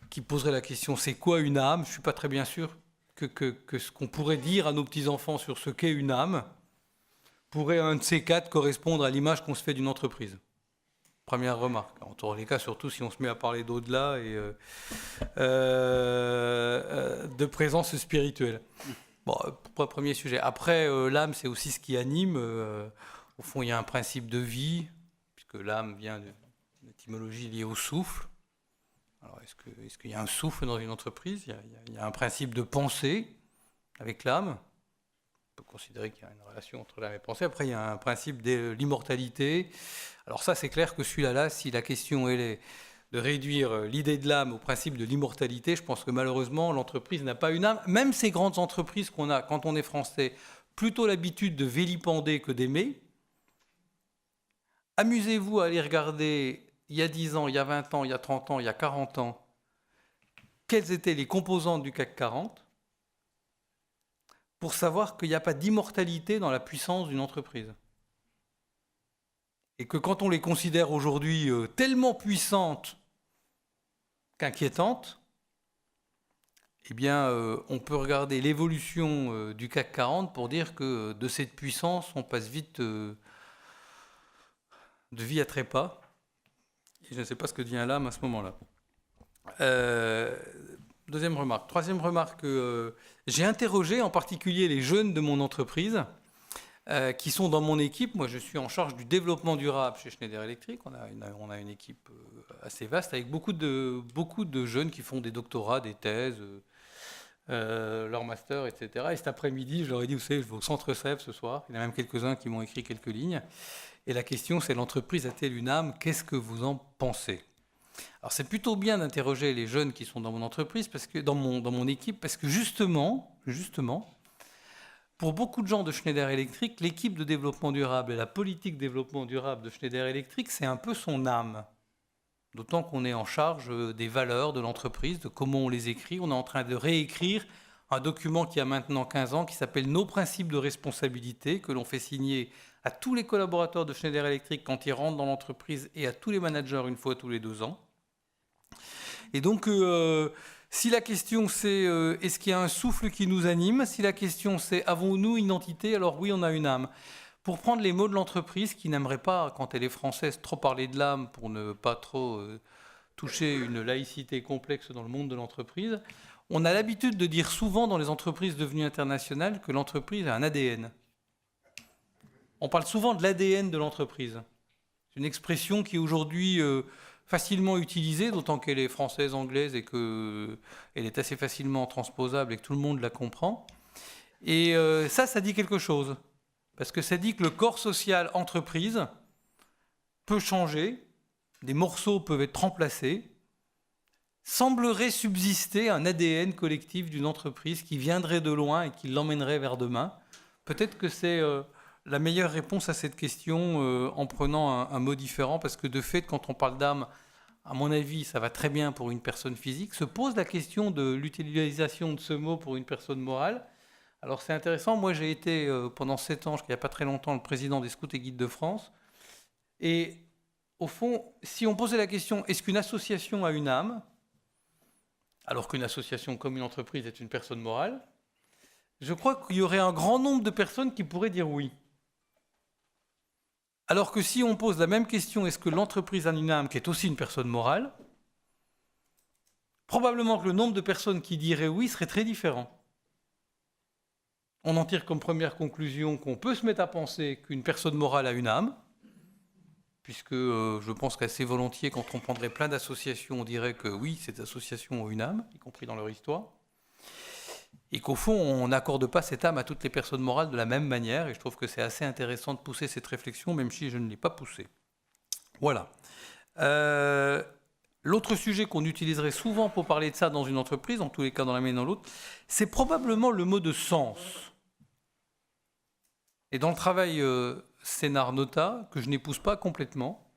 qui poseraient la question, c'est quoi une âme? Je ne suis pas très bien sûr que ce qu'on pourrait dire à nos petits-enfants sur ce qu'est une âme pourrait, un de ces 4, correspondre à l'image qu'on se fait d'une entreprise. Première remarque. En tous les cas, surtout si on se met à parler d'au-delà et de présence spirituelle. Bon, premier sujet. Après, l'âme, c'est aussi ce qui anime. Au fond, il y a un principe de vie, puisque l'âme vient d'une étymologie liée au souffle. Alors, est-ce qu'il y a un souffle dans une entreprise? Il y a un principe de pensée avec l'âme. On peut considérer qu'il y a une relation entre l'âme et la pensée. Après, il y a un principe de l'immortalité. Alors ça, c'est clair que celui-là, si la question est de réduire l'idée de l'âme au principe de l'immortalité, je pense que malheureusement, l'entreprise n'a pas une âme. Même ces grandes entreprises qu'on a, quand on est français, plutôt l'habitude de vilipender que d'aimer. Amusez-vous à aller regarder, il y a 10 ans, il y a 20 ans, il y a 30 ans, il y a 40 ans, quelles étaient les composantes du CAC 40, pour savoir qu'il n'y a pas d'immortalité dans la puissance d'une entreprise. Et que quand on les considère aujourd'hui tellement puissantes qu'inquiétantes, eh bien, on peut regarder l'évolution du CAC 40 pour dire que de cette puissance, on passe vite de vie à trépas. Et je ne sais pas ce que devient l'âme à ce moment-là. Deuxième remarque. Troisième remarque, j'ai interrogé en particulier les jeunes de mon entreprise qui sont dans mon équipe. Moi, je suis en charge du développement durable chez Schneider Electric. On a une équipe assez vaste avec beaucoup de jeunes qui font des doctorats, des thèses, leur master, etc. Et cet après-midi, je leur ai dit, vous savez, je vais au centre Sèvres ce soir. Il y en a même quelques-uns qui m'ont écrit quelques lignes. Et la question, c'est l'entreprise a-t-elle une âme? Qu'est-ce que vous en pensez? Alors, c'est plutôt bien d'interroger les jeunes qui sont dans mon entreprise, parce que, dans mon équipe, parce que justement, pour beaucoup de gens de Schneider Electric, l'équipe de développement durable et la politique développement durable de Schneider Electric, c'est un peu son âme. D'autant qu'on est en charge des valeurs de l'entreprise, de comment on les écrit. On est en train de réécrire un document qui a maintenant 15 ans, qui s'appelle « Nos principes de responsabilité », que l'on fait signer à tous les collaborateurs de Schneider Electric quand ils rentrent dans l'entreprise et à tous les managers une fois tous les 2 ans. Et donc, si la question c'est est-ce qu'il y a un souffle qui nous anime, si la question c'est avons-nous une identité, alors oui, on a une âme. Pour prendre les mots de l'entreprise, qui n'aimerait pas, quand elle est française, trop parler de l'âme pour ne pas trop toucher une laïcité complexe dans le monde de l'entreprise, on a l'habitude de dire souvent dans les entreprises devenues internationales que l'entreprise a un ADN. On parle souvent de l'ADN de l'entreprise. C'est une expression qui est aujourd'hui facilement utilisée, d'autant qu'elle est française, anglaise et qu'elle est assez facilement transposable et que tout le monde la comprend. Et ça dit quelque chose. Parce que ça dit que le corps social entreprise peut changer, des morceaux peuvent être remplacés. Semblerait subsister un ADN collectif d'une entreprise qui viendrait de loin et qui l'emmènerait vers demain. Peut-être que c'est la meilleure réponse à cette question en prenant un mot différent, parce que de fait, quand on parle d'âme, à mon avis, ça va très bien pour une personne physique. Se pose la question de l'utilisation de ce mot pour une personne morale. Alors c'est intéressant, moi j'ai été pendant 7 ans, il n'y a pas très longtemps, le président des Scouts et Guides de France. Et au fond, si on posait la question, est-ce qu'une association a une âme, alors qu'une association comme une entreprise est une personne morale, je crois qu'il y aurait un grand nombre de personnes qui pourraient dire oui. Alors que si on pose la même question, est-ce que l'entreprise a une âme qui est aussi une personne morale, probablement que le nombre de personnes qui diraient oui serait très différent. On en tire comme première conclusion qu'on peut se mettre à penser qu'une personne morale a une âme, puisque je pense qu'assez volontiers, quand on prendrait plein d'associations, on dirait que oui, ces associations ont une âme, y compris dans leur histoire, et qu'au fond, on n'accorde pas cette âme à toutes les personnes morales de la même manière, et je trouve que c'est assez intéressant de pousser cette réflexion, même si je ne l'ai pas poussée. Voilà. L'autre sujet qu'on utiliserait souvent pour parler de ça dans une entreprise, en tous les cas dans la mienne et dans l'autre, c'est probablement le mot de sens. Et dans le travail Sénart-Nota, que je n'épouse pas complètement,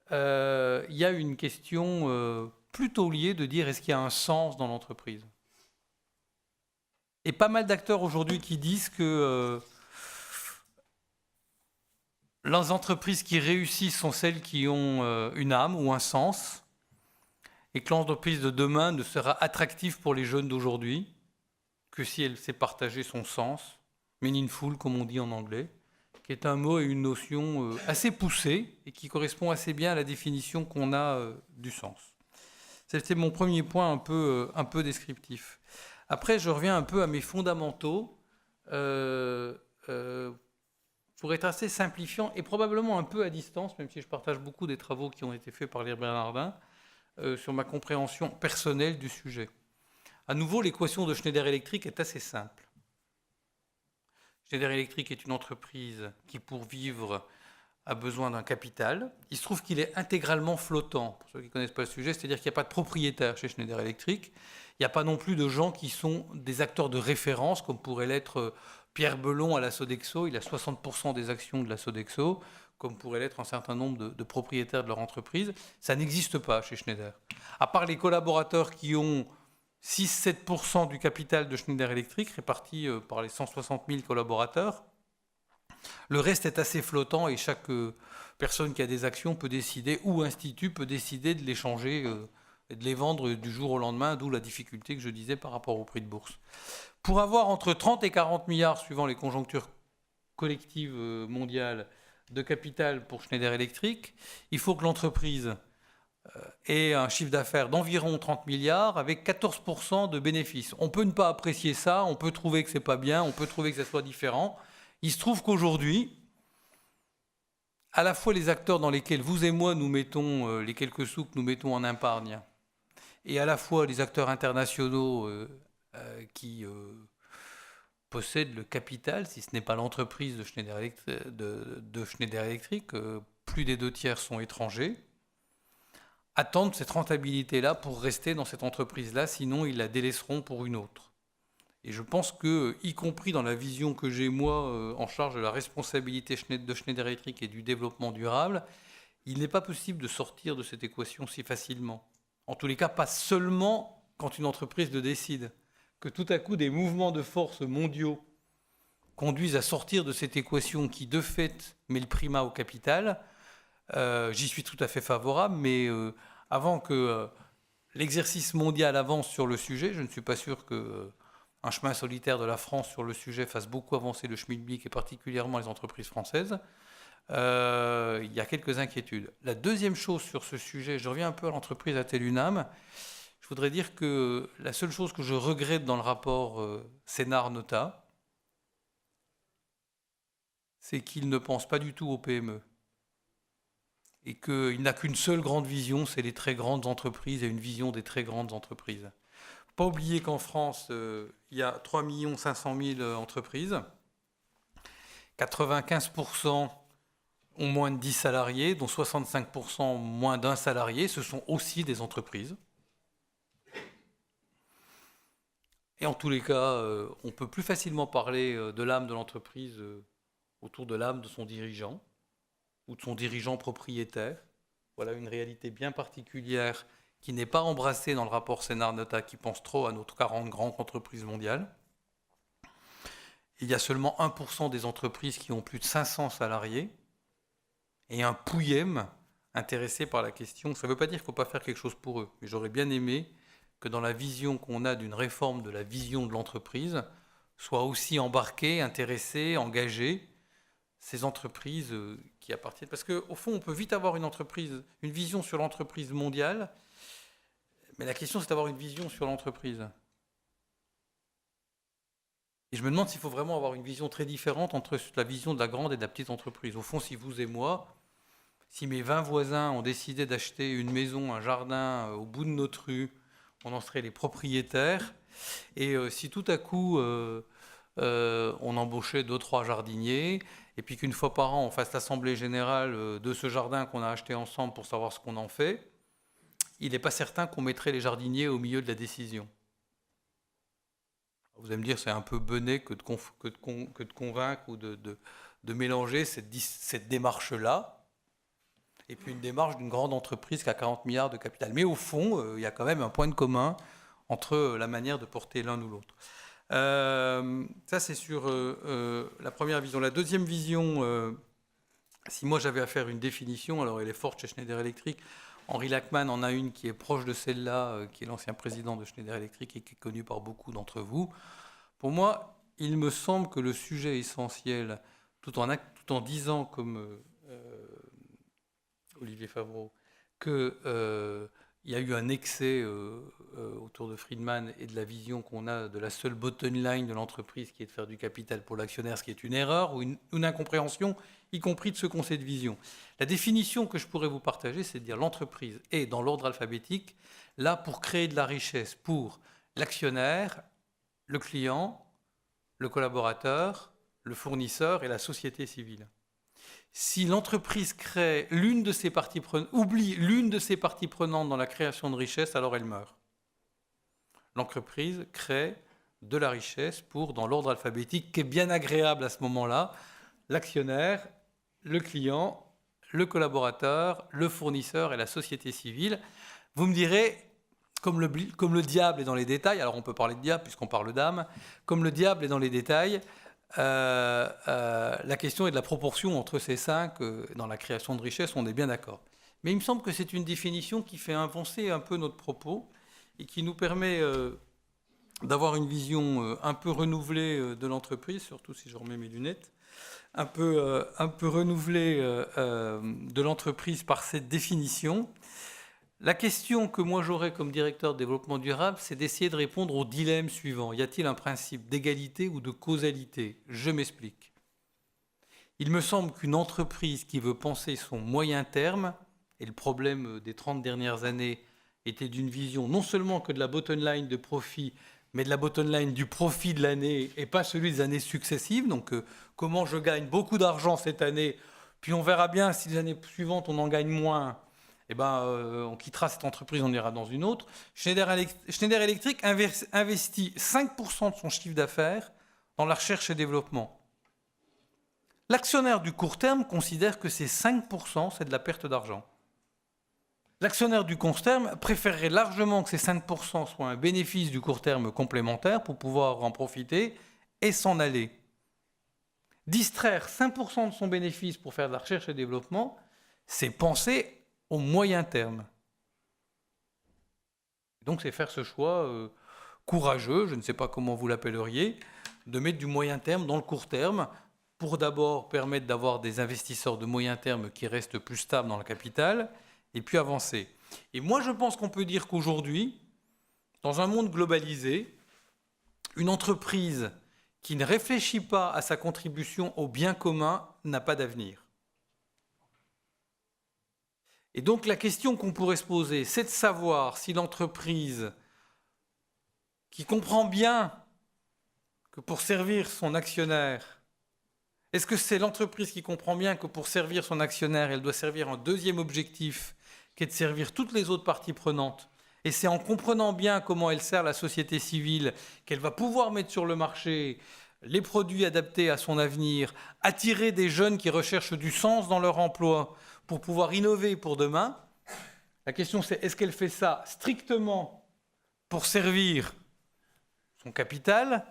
il y a une question plutôt liée de dire est-ce qu'il y a un sens dans l'entreprise. Et pas mal d'acteurs aujourd'hui qui disent que les entreprises qui réussissent sont celles qui ont une âme ou un sens, et que l'entreprise de demain ne sera attractive pour les jeunes d'aujourd'hui que si elle sait partager son sens, meaningful comme on dit en anglais, qui est un mot et une notion assez poussée et qui correspond assez bien à la définition qu'on a du sens. C'était mon premier point un peu descriptif. Après, je reviens un peu à mes fondamentaux pour être assez simplifiant et probablement un peu à distance, même si je partage beaucoup des travaux qui ont été faits par les Bernardins, sur ma compréhension personnelle du sujet. À nouveau, l'équation de Schneider Electric est assez simple. Schneider Electric est une entreprise qui, pour vivre, a besoin d'un capital. Il se trouve qu'il est intégralement flottant. Pour ceux qui ne connaissent pas le sujet, c'est-à-dire qu'il n'y a pas de propriétaire chez Schneider Electric. Il n'y a pas non plus de gens qui sont des acteurs de référence, comme pourrait l'être Pierre Belon à la Sodexo. Il a 60% des actions de la Sodexo, comme pourrait l'être un certain nombre de propriétaires de leur entreprise. Ça n'existe pas chez Schneider. À part les collaborateurs qui ont 6-7% du capital de Schneider Electric, répartis par les 160 000 collaborateurs, le reste est assez flottant et chaque personne qui a des actions peut décider, ou institut peut décider de les changer et de les vendre du jour au lendemain, d'où la difficulté que je disais par rapport au prix de bourse. Pour avoir entre 30 et 40 milliards, suivant les conjonctures collectives mondiales, de capital pour Schneider Electric, il faut que l'entreprise ait un chiffre d'affaires d'environ 30 milliards avec 14% de bénéfices. On peut ne pas apprécier ça, on peut trouver que c'est pas bien, on peut trouver que ça soit différent. Il se trouve qu'aujourd'hui, à la fois les acteurs dans lesquels vous et moi nous mettons les quelques sous que nous mettons en épargne, et à la fois les acteurs internationaux qui possèdent le capital, si ce n'est pas l'entreprise de Schneider Electric, plus des 2/3 sont étrangers, attendent cette rentabilité-là pour rester dans cette entreprise-là, sinon ils la délaisseront pour une autre. Et je pense que, y compris dans la vision que j'ai, moi, en charge de la responsabilité de Schneider Electric et du développement durable, il n'est pas possible de sortir de cette équation si facilement. En tous les cas, pas seulement quand une entreprise le décide. Que tout à coup, des mouvements de force mondiaux conduisent à sortir de cette équation qui, de fait, met le primat au capital. J'y suis tout à fait favorable, mais avant que l'exercice mondial avance sur le sujet, je ne suis pas sûr que... un chemin solitaire de la France sur le sujet fasse beaucoup avancer le schmilblick et particulièrement les entreprises françaises. Il y a quelques inquiétudes. La deuxième chose sur ce sujet, je reviens un peu à l'entreprise Atellunam. Je voudrais dire que la seule chose que je regrette dans le rapport Sénart-Nota, c'est qu'il ne pense pas du tout aux PME. Et qu'il n'a qu'une seule grande vision, c'est les très grandes entreprises et une vision des très grandes entreprises. Pas oublier qu'en France, il y a 3 500 000 entreprises. 95% ont moins de 10 salariés, dont 65% moins d'un salarié. Ce sont aussi des entreprises. Et en tous les cas, on peut plus facilement parler de l'âme de l'entreprise autour de l'âme de son dirigeant ou de son dirigeant propriétaire. Voilà une réalité bien particulière qui n'est pas embrassé dans le rapport Sénart-Nota, qui pense trop à nos 40 grandes entreprises mondiales. Il y a seulement 1% des entreprises qui ont plus de 500 salariés et un pouillème intéressé par la question. Ça ne veut pas dire qu'il ne faut pas faire quelque chose pour eux, mais j'aurais bien aimé que dans la vision qu'on a d'une réforme de la vision de l'entreprise, soient aussi embarquées, intéressées, engagées ces entreprises qui appartiennent. Parce qu'au fond, on peut vite avoir une vision sur l'entreprise mondiale, mais la question, c'est d'avoir une vision sur l'entreprise. Et je me demande s'il faut vraiment avoir une vision très différente entre la vision de la grande et de la petite entreprise. Au fond, si vous et moi, si mes 20 voisins ont décidé d'acheter une maison, un jardin au bout de notre rue, on en serait les propriétaires. Et si tout à coup, on embauchait 2-3 jardiniers, et puis qu'une fois par an, on fasse l'assemblée générale de ce jardin qu'on a acheté ensemble pour savoir ce qu'on en fait, il n'est pas certain qu'on mettrait les jardiniers au milieu de la décision. Vous allez me dire, c'est un peu bené que de convaincre ou de mélanger cette démarche-là et puis une démarche d'une grande entreprise qui a 40 milliards de capital. Mais au fond, il y a quand même un point de commun entre la manière de porter l'un ou l'autre. Ça, c'est sur la première vision. La deuxième vision, si moi j'avais à faire une définition, alors elle est forte chez Schneider Electric. Henri Lachmann en a une qui est proche de celle-là, qui est l'ancien président de Schneider Electric et qui est connu par beaucoup d'entre vous. Pour moi, il me semble que le sujet essentiel, tout en disant, comme Olivier Favreau, qu'il y a eu un excès autour de Friedman et de la vision qu'on a de la seule bottom line de l'entreprise qui est de faire du capital pour l'actionnaire, ce qui est une erreur ou une incompréhension, y compris de ceux qui ont cette vision. La définition que je pourrais vous partager, c'est de dire l'entreprise est, dans l'ordre alphabétique, là pour créer de la richesse pour l'actionnaire, le client, le collaborateur, le fournisseur et la société civile. Si l'entreprise crée oublie l'une de ses parties prenantes dans la création de richesse, alors elle meurt. L'entreprise crée de la richesse pour, dans l'ordre alphabétique, qui est bien agréable à ce moment-là, l'actionnaire, le client, le collaborateur, le fournisseur et la société civile. Vous me direz, comme le diable est dans les détails, alors on peut parler de diable puisqu'on parle d'âme, comme le diable est dans les détails, la question est de la proportion entre ces 5 dans la création de richesse, on est bien d'accord. Mais il me semble que c'est une définition qui fait avancer un peu notre propos et qui nous permet d'avoir une vision un peu renouvelée de l'entreprise, surtout si je remets mes lunettes, un peu renouvelée de l'entreprise par cette définition. La question que moi j'aurais comme directeur de développement durable, c'est d'essayer de répondre au dilemme suivant. Y a-t-il un principe d'égalité ou de causalité ? Je m'explique. Il me semble qu'une entreprise qui veut penser son moyen terme, et le problème des 30 dernières années était d'une vision non seulement que de la bottom line de profit, mais de la bottom line du profit de l'année et pas celui des années successives. Donc comment je gagne beaucoup d'argent cette année, puis on verra bien si les années suivantes on en gagne moins, eh ben, on quittera cette entreprise, on ira dans une autre. Schneider Electric investit 5% de son chiffre d'affaires dans la recherche et développement. L'actionnaire du court terme considère que ces 5%, c'est de la perte d'argent. L'actionnaire du court terme préférerait largement que ces 5% soient un bénéfice du court terme complémentaire pour pouvoir en profiter et s'en aller. Distraire 5% de son bénéfice pour faire de la recherche et développement, c'est penser au moyen terme. Donc c'est faire ce choix courageux, je ne sais pas comment vous l'appelleriez, de mettre du moyen terme dans le court terme pour d'abord permettre d'avoir des investisseurs de moyen terme qui restent plus stables dans le capital et puis avancer. Et moi je pense qu'on peut dire qu'aujourd'hui, dans un monde globalisé, une entreprise qui ne réfléchit pas à sa contribution au bien commun n'a pas d'avenir. Et donc la question qu'on pourrait se poser, c'est de savoir si l'entreprise qui comprend bien que pour servir son actionnaire, est-ce que c'est l'entreprise qui comprend bien que pour servir son actionnaire, elle doit servir un deuxième objectif, qui est de servir toutes les autres parties prenantes, et c'est en comprenant bien comment elle sert la société civile qu'elle va pouvoir mettre sur le marché les produits adaptés à son avenir, attirer des jeunes qui recherchent du sens dans leur emploi pour pouvoir innover pour demain. La question c'est, est-ce qu'elle fait ça strictement pour servir son capital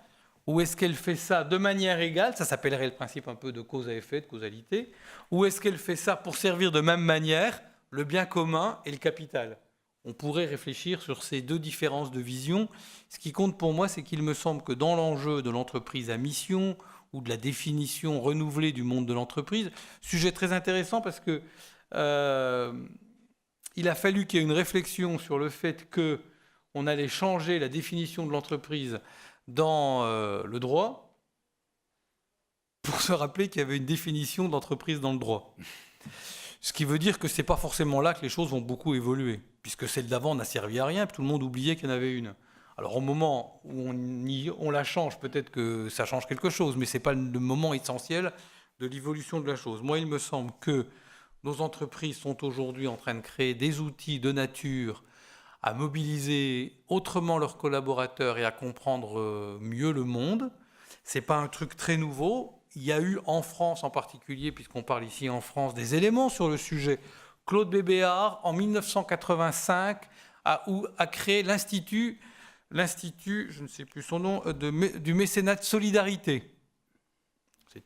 ou est-ce qu'elle fait ça de manière égale, ça s'appellerait le principe un peu de cause à effet, de causalité, ou est-ce qu'elle fait ça pour servir de même manière le bien commun et le capital ? On pourrait réfléchir sur ces deux différences de vision. Ce qui compte pour moi, c'est qu'il me semble que dans l'enjeu de l'entreprise à mission ou de la définition renouvelée du monde de l'entreprise, sujet très intéressant parce que il a fallu qu'il y ait une réflexion sur le fait qu'on allait changer la définition de l'entreprise dans le droit pour se rappeler qu'il y avait une définition d'entreprise dans le droit. Ce qui veut dire que ce n'est pas forcément là que les choses vont beaucoup évoluer, puisque celle d'avant n'a servi à rien, puis tout le monde oubliait qu'il y en avait une. Alors au moment où on la change, peut-être que ça change quelque chose, mais ce n'est pas le moment essentiel de l'évolution de la chose. Moi, il me semble que nos entreprises sont aujourd'hui en train de créer des outils de nature à mobiliser autrement leurs collaborateurs et à comprendre mieux le monde. Ce n'est pas un truc très nouveau. Il y a eu en France en particulier, puisqu'on parle ici en France, des éléments sur le sujet. Claude Bébéar, en 1985, a créé l'Institut, je ne sais plus son nom, du mécénat de solidarité. C'est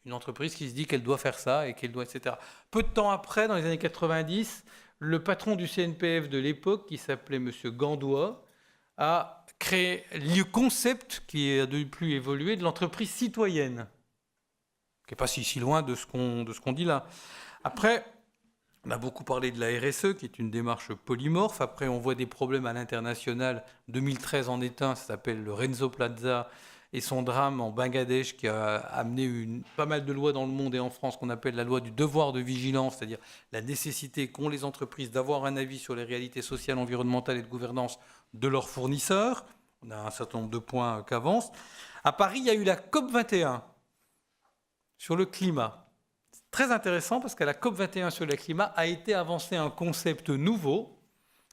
une entreprise qui se dit qu'elle doit faire ça et qu'elle doit, etc. Peu de temps après, dans les années 90, le patron du CNPF de l'époque, qui s'appelait M. Gandois, a créé le concept qui a depuis évolué de l'entreprise citoyenne, qui n'est pas si loin de ce qu'on dit là. Après, on a beaucoup parlé de la RSE, qui est une démarche polymorphe. Après, on voit des problèmes à l'international. 2013 en est un, ça s'appelle le Renzo Plaza, et son drame en Bangladesh, qui a amené pas mal de lois dans le monde et en France, qu'on appelle la loi du devoir de vigilance, c'est-à-dire la nécessité qu'ont les entreprises d'avoir un avis sur les réalités sociales, environnementales et de gouvernance de leurs fournisseurs. On a un certain nombre de points qu'avance. À Paris, il y a eu la COP21 sur le climat. C'est très intéressant parce qu'à la COP21 sur le climat a été avancé un concept nouveau.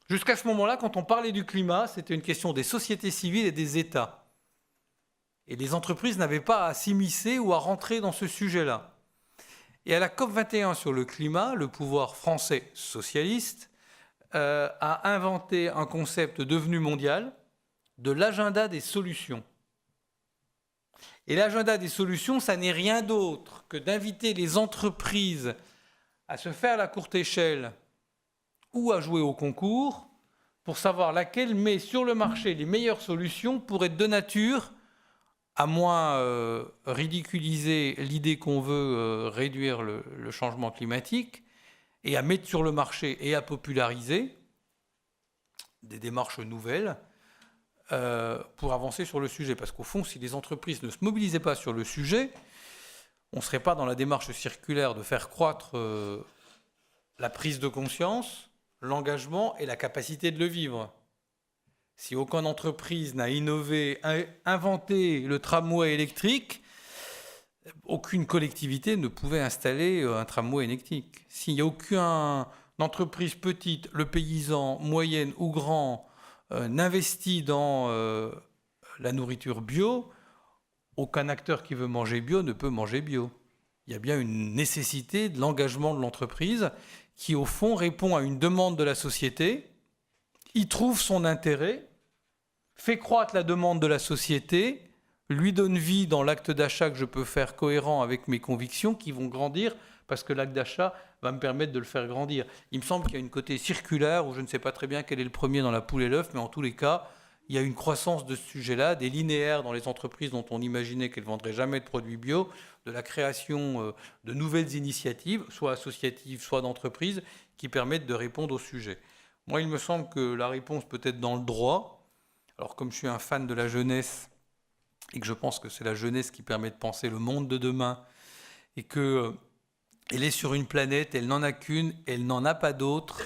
Jusqu'à ce moment-là, quand on parlait du climat, c'était une question des sociétés civiles et des États. Et les entreprises n'avaient pas à s'immiscer ou à rentrer dans ce sujet-là. Et à la COP21 sur le climat, le pouvoir français socialiste a inventé un concept devenu mondial de l'agenda des solutions. Et l'agenda des solutions, ça n'est rien d'autre que d'inviter les entreprises à se faire à la courte échelle ou à jouer au concours pour savoir laquelle met sur le marché les meilleures solutions pour être de nature à moins ridiculiser l'idée qu'on veut réduire le changement climatique et à mettre sur le marché et à populariser des démarches nouvelles pour avancer sur le sujet. Parce qu'au fond, si les entreprises ne se mobilisaient pas sur le sujet, on ne serait pas dans la démarche circulaire de faire croître la prise de conscience, l'engagement et la capacité de le vivre. Si aucune entreprise n'a innové, inventé le tramway électrique, aucune collectivité ne pouvait installer un tramway électrique. S'il n'y a aucune entreprise petite, le paysan, moyenne ou grand, n'investit dans la nourriture bio, aucun acteur qui veut manger bio ne peut manger bio. Il y a bien une nécessité de l'engagement de l'entreprise qui, au fond, répond à une demande de la société, y trouve son intérêt, fait croître la demande de la société, lui donne vie dans l'acte d'achat que je peux faire cohérent avec mes convictions qui vont grandir parce que l'acte d'achat va me permettre de le faire grandir. Il me semble qu'il y a une côté circulaire où je ne sais pas très bien quel est le premier dans la poule et l'œuf, mais en tous les cas, il y a une croissance de ce sujet-là, des linéaires dans les entreprises dont on imaginait qu'elles ne vendraient jamais de produits bio, de la création de nouvelles initiatives, soit associatives, soit d'entreprises, qui permettent de répondre au sujet. Moi, il me semble que la réponse peut être dans le droit. Alors, comme je suis un fan de la jeunesse, et que je pense que c'est la jeunesse qui permet de penser le monde de demain, et qu'elle est sur une planète, elle n'en a qu'une, elle n'en a pas d'autre.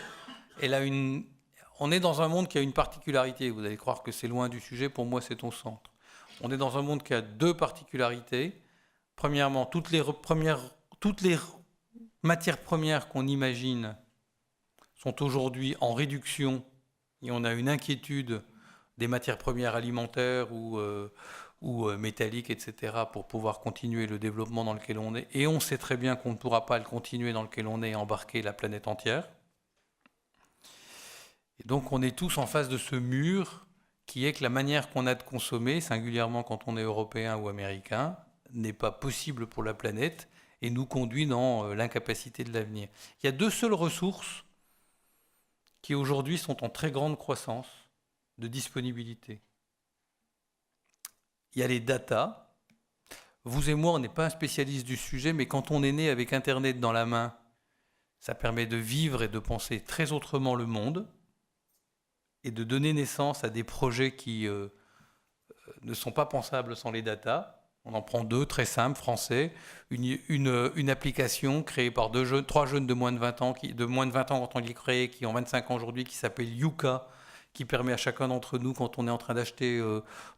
On est dans un monde qui a une particularité. Vous allez croire que c'est loin du sujet, pour moi c'est au centre. On est dans un monde qui a deux particularités. Premièrement, toutes les matières premières qu'on imagine sont aujourd'hui en réduction, et on a une inquiétude des matières premières alimentaires ou métalliques, etc., pour pouvoir continuer le développement dans lequel on est. Et on sait très bien qu'on ne pourra pas le continuer dans lequel on est et embarquer la planète entière. Et donc on est tous en face de ce mur qui est que la manière qu'on a de consommer, singulièrement quand on est européen ou américain, n'est pas possible pour la planète et nous conduit dans l'incapacité de l'avenir. Il y a deux seules ressources qui aujourd'hui sont en très grande croissance de disponibilité. Il y a les data. Vous et moi, on n'est pas un spécialiste du sujet, mais quand on est né avec Internet dans la main, ça permet de vivre et de penser très autrement le monde et de donner naissance à des projets qui ne sont pas pensables sans les data. On en prend deux, très simples, français. Une application créée par trois jeunes de moins de 20 ans, quand on l'y créé, qui ont 25 ans aujourd'hui, qui s'appelle Yuka, qui permet à chacun d'entre nous, quand on est en train d'acheter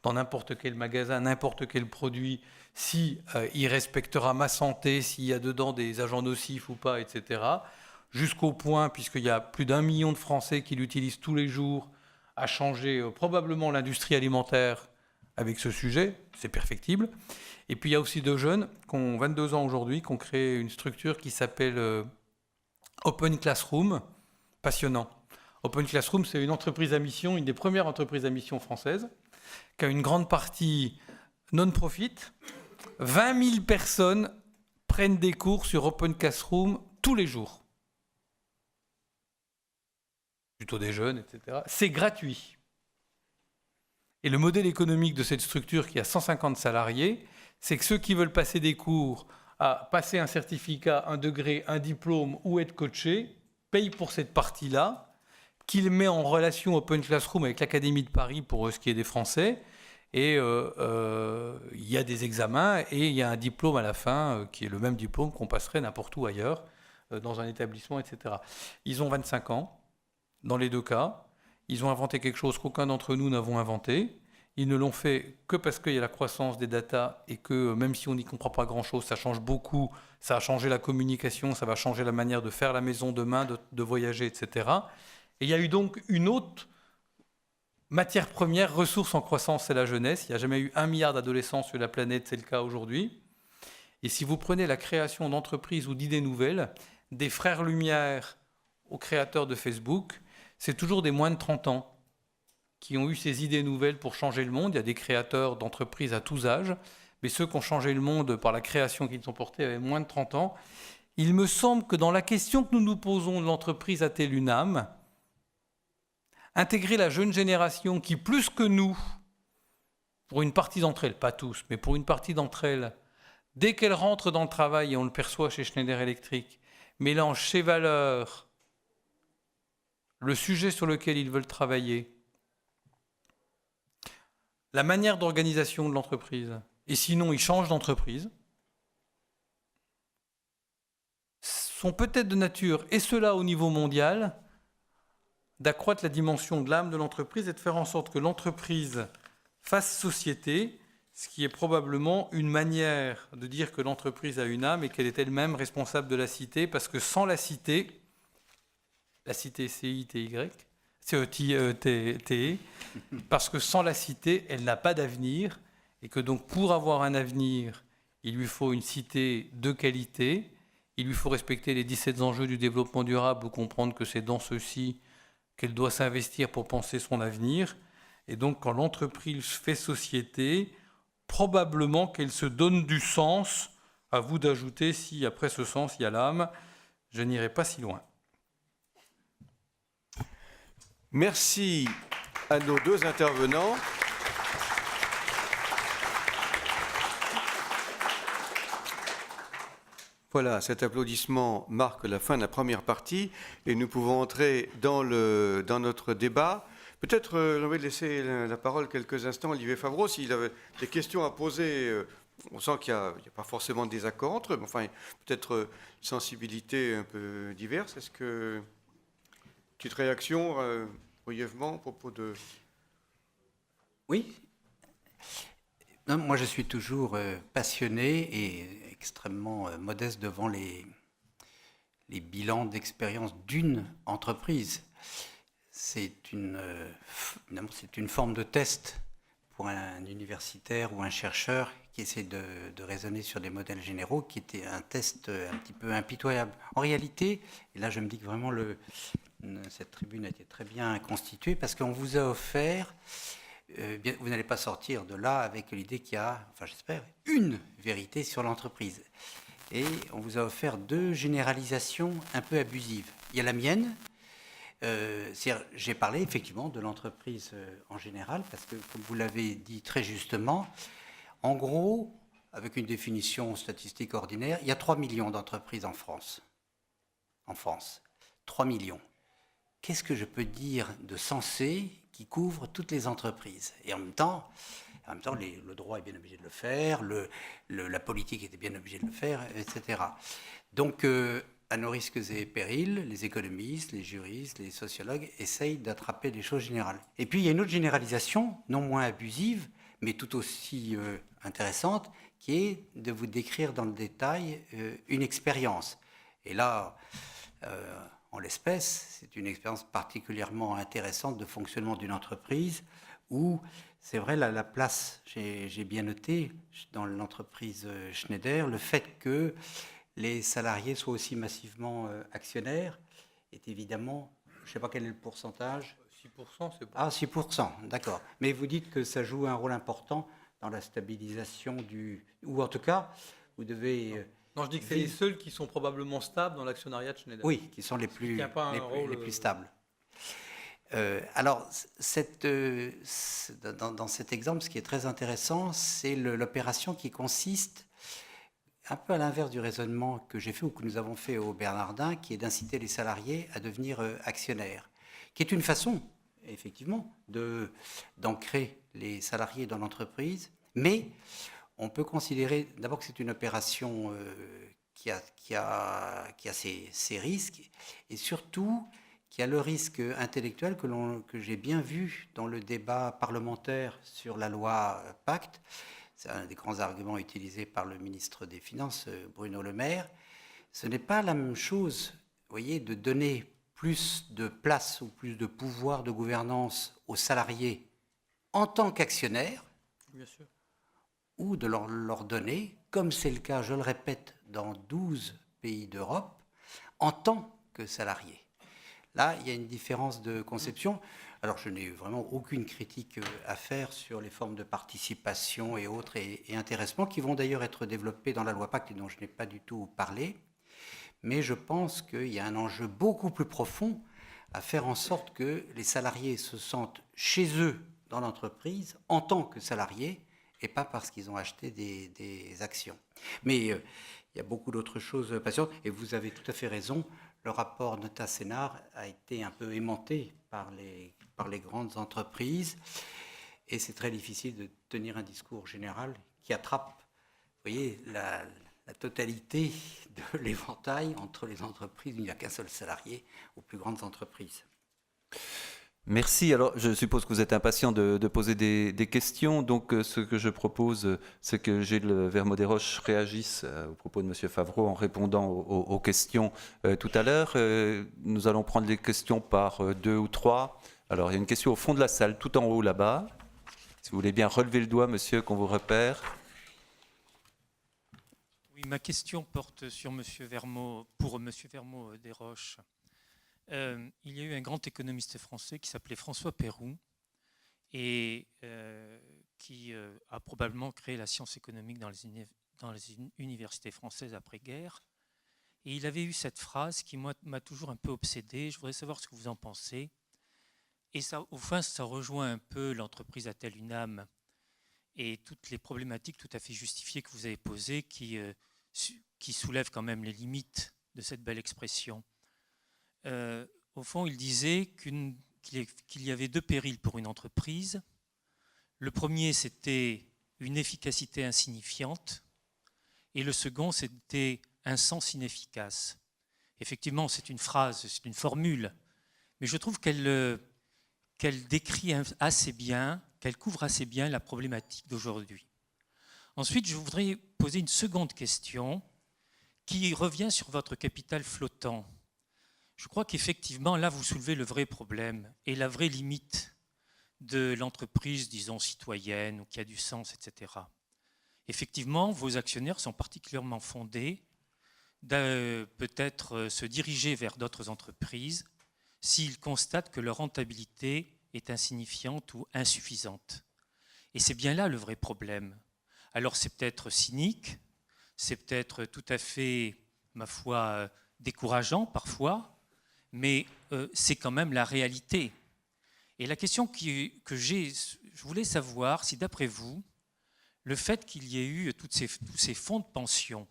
dans n'importe quel magasin, n'importe quel produit, si il respectera ma santé, s'il y a dedans des agents nocifs ou pas, etc. Jusqu'au point, puisqu'il y a plus d'1 million de Français qui l'utilisent tous les jours, à changer probablement l'industrie alimentaire avec ce sujet, c'est perfectible. Et puis il y a aussi deux jeunes qui ont 22 ans aujourd'hui, qui ont créé une structure qui s'appelle Open Classroom, passionnant. Open Classroom, c'est une entreprise à mission, une des premières entreprises à mission françaises, qui a une grande partie non-profit. 20 000 personnes prennent des cours sur Open Classroom tous les jours. Plutôt des jeunes, etc. C'est gratuit. Et le modèle économique de cette structure qui a 150 salariés, c'est que ceux qui veulent passer des cours, à passer un certificat, un degré, un diplôme ou être coachés, payent pour cette partie-là, qu'il met en relation Open Classroom avec l'Académie de Paris pour ce qui est des Français. Et il y a des examens et il y a un diplôme à la fin qui est le même diplôme qu'on passerait n'importe où ailleurs, dans un établissement, etc. Ils ont 25 ans, dans les deux cas. Ils ont inventé quelque chose qu'aucun d'entre nous n'avons inventé. Ils ne l'ont fait que parce qu'il y a la croissance des data et que même si on n'y comprend pas grand-chose, ça change beaucoup. Ça a changé la communication, ça va changer la manière de faire la maison demain, de voyager, etc. Et il y a eu donc une autre matière première, ressource en croissance, c'est la jeunesse. Il n'y a jamais eu 1 milliard d'adolescents sur la planète, c'est le cas aujourd'hui. Et si vous prenez la création d'entreprises ou d'idées nouvelles, des frères Lumière aux créateurs de Facebook, c'est toujours des moins de 30 ans qui ont eu ces idées nouvelles pour changer le monde. Il y a des créateurs d'entreprises à tous âges, mais ceux qui ont changé le monde par la création qu'ils ont portée avaient moins de 30 ans. Il me semble que dans la question que nous nous posons, l'entreprise a-t-elle une âme ? intégrer la jeune génération qui, plus que nous, pour une partie d'entre elles, pas tous, mais pour une partie d'entre elles, dès qu'elles rentrent dans le travail, et on le perçoit chez Schneider Electric, mélange ses valeurs, le sujet sur lequel ils veulent travailler, la manière d'organisation de l'entreprise, et sinon ils changent d'entreprise, sont peut-être de nature, et cela au niveau mondial, d'accroître la dimension de l'âme de l'entreprise et de faire en sorte que l'entreprise fasse société, ce qui est probablement une manière de dire que l'entreprise a une âme et qu'elle est elle-même responsable de la cité, parce que sans la cité CITY, CETE, parce que sans la cité, elle n'a pas d'avenir, et que donc pour avoir un avenir, il lui faut une cité de qualité, il lui faut respecter les 17 enjeux du développement durable ou comprendre que c'est dans ceux-ci qu'elle doit s'investir pour penser son avenir. Et donc, quand l'entreprise fait société, probablement qu'elle se donne du sens. À vous d'ajouter si, après ce sens, il y a l'âme. Je n'irai pas si loin. Merci à nos deux intervenants. Voilà, cet applaudissement marque la fin de la première partie et nous pouvons entrer dans notre débat. Peut-être on va laisser la parole quelques instants à Olivier Favreau. S'il avait des questions à poser, on sent qu'il n'y a pas forcément de désaccord entre eux, mais enfin, peut-être sensibilités un peu diverses. Est-ce que... Petite réaction, brièvement, à propos de... Oui. Non, moi, je suis toujours passionné et extrêmement modeste devant les bilans d'expérience d'une entreprise. C'est une forme de test pour un universitaire ou un chercheur qui essaie de raisonner sur des modèles généraux, qui était un test un petit peu impitoyable. En réalité, et là je me dis que vraiment cette tribune a été très bien constituée, parce qu'on vous a offert, vous n'allez pas sortir de là avec l'idée qu'il y a, enfin j'espère, une vérité sur l'entreprise. Et on vous a offert deux généralisations un peu abusives. Il y a la mienne. J'ai parlé effectivement de l'entreprise en général, parce que, comme vous l'avez dit très justement, en gros, avec une définition statistique ordinaire, il y a 3 millions d'entreprises en France. En France. 3 millions. Qu'est-ce que je peux dire de sensé qui couvre toutes les entreprises? Et en même temps, le droit est bien obligé de le faire, la politique était bien obligée de le faire, etc. Donc, à nos risques et périls, les économistes, les juristes, les sociologues essayent d'attraper les choses générales. Et puis, il y a une autre généralisation, non moins abusive, mais tout aussi intéressante, qui est de vous décrire dans le détail une expérience. Et là, en l'espèce, c'est une expérience particulièrement intéressante de fonctionnement d'une entreprise où, c'est vrai, la place, j'ai bien noté, dans l'entreprise Schneider, le fait que les salariés soient aussi massivement actionnaires est évidemment, je ne sais pas quel est le pourcentage. 6%, c'est bon. Ah, 6%, d'accord. Mais vous dites que ça joue un rôle important dans la stabilisation ou en tout cas, vous devez... Non, je dis que c'est les seuls qui sont probablement stables dans l'actionnariat de Schneider. Oui, qui sont les plus stables. Alors, dans cet exemple, ce qui est très intéressant, c'est l'opération qui consiste, un peu à l'inverse du raisonnement que j'ai fait ou que nous avons fait au Bernardin, qui est d'inciter les salariés à devenir actionnaires, qui est une façon, effectivement, d'ancrer les salariés dans l'entreprise, mais on peut considérer d'abord que c'est une opération qui a ses risques, et surtout qui a le risque intellectuel que j'ai bien vu dans le débat parlementaire sur la loi Pacte. C'est un des grands arguments utilisés par le ministre des Finances, Bruno Le Maire. Ce n'est pas la même chose, vous voyez, de donner plus de place ou plus de pouvoir de gouvernance aux salariés en tant qu'actionnaires, bien sûr, ou de leur donner, comme c'est le cas, je le répète, dans 12 pays d'Europe, en tant que salariés. Là, il y a une différence de conception. Alors, je n'ai vraiment aucune critique à faire sur les formes de participation et autres et intéressement qui vont d'ailleurs être développés dans la loi Pacte et dont je n'ai pas du tout parlé. Mais je pense qu'il y a un enjeu beaucoup plus profond à faire en sorte que les salariés se sentent chez eux dans l'entreprise en tant que salariés et pas parce qu'ils ont acheté des actions. Mais il y a beaucoup d'autres choses passionnantes et vous avez tout à fait raison. Le rapport Notat-Sénard a été un peu aimanté par les grandes entreprises et c'est très difficile de tenir un discours général qui attrape, vous voyez, la totalité de l'éventail entre les entreprises. Il n'y a qu'un seul salarié aux plus grandes entreprises. Merci. Alors, je suppose que vous êtes impatient de poser des questions. Donc, ce que je propose, c'est que Gilles Vermaux-Desroches réagisse au propos de M. Favreau en répondant aux questions tout à l'heure. Nous allons prendre les questions par 2 ou 3. Alors, il y a une question au fond de la salle, tout en haut là-bas. Si vous voulez bien relever le doigt, monsieur, qu'on vous repère. Oui, ma question porte sur pour M. Vermaux-Desroches. Il y a eu un grand économiste français qui s'appelait François Péroux et qui a probablement créé la science économique dans les universités françaises après-guerre. Et il avait eu cette phrase qui m'a toujours un peu obsédé. Je voudrais savoir ce que vous en pensez. Et ça, au fond, ça rejoint un peu l'entreprise a-t-elle une âme et toutes les problématiques tout à fait justifiées que vous avez posées qui soulèvent quand même les limites de cette belle expression. Au fond, il disait qu'il y avait 2 périls pour une entreprise. Le premier, c'était une efficacité insignifiante et le second, c'était un sens inefficace. Effectivement, c'est une phrase, c'est une formule, mais je trouve qu'elle décrit assez bien, qu'elle couvre assez bien la problématique d'aujourd'hui. Ensuite, je voudrais poser une seconde question qui revient sur votre capital flottant. Je crois qu'effectivement, là, vous soulevez le vrai problème et la vraie limite de l'entreprise, disons, citoyenne ou qui a du sens, etc. Effectivement, vos actionnaires sont particulièrement fondés de peut-être se diriger vers d'autres entreprises s'ils constatent que leur rentabilité est insignifiante ou insuffisante. Et c'est bien là le vrai problème. Alors c'est peut-être cynique, c'est peut-être tout à fait, ma foi, décourageant parfois, mais c'est quand même la réalité. Et la question que j'ai, je voulais savoir si d'après vous, le fait qu'il y ait eu tous ces fonds de pension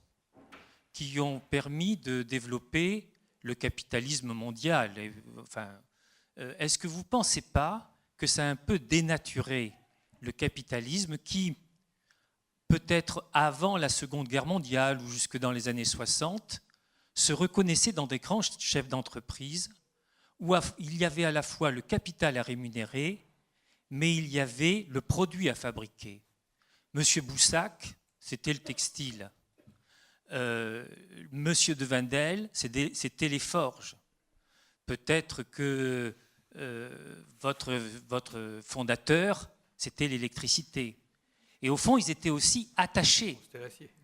qui ont permis de développer le capitalisme mondial, est-ce que vous ne pensez pas que ça a un peu dénaturé le capitalisme qui, peut-être avant la Seconde Guerre mondiale ou jusque dans les années 60, se reconnaissait dans des grands chefs d'entreprise où il y avait à la fois le capital à rémunérer, mais il y avait le produit à fabriquer. Monsieur Boussac, c'était le textile. Monsieur de Wendel, c'était les forges. Peut-être que votre fondateur, c'était l'électricité. Et au fond, ils étaient aussi attachés,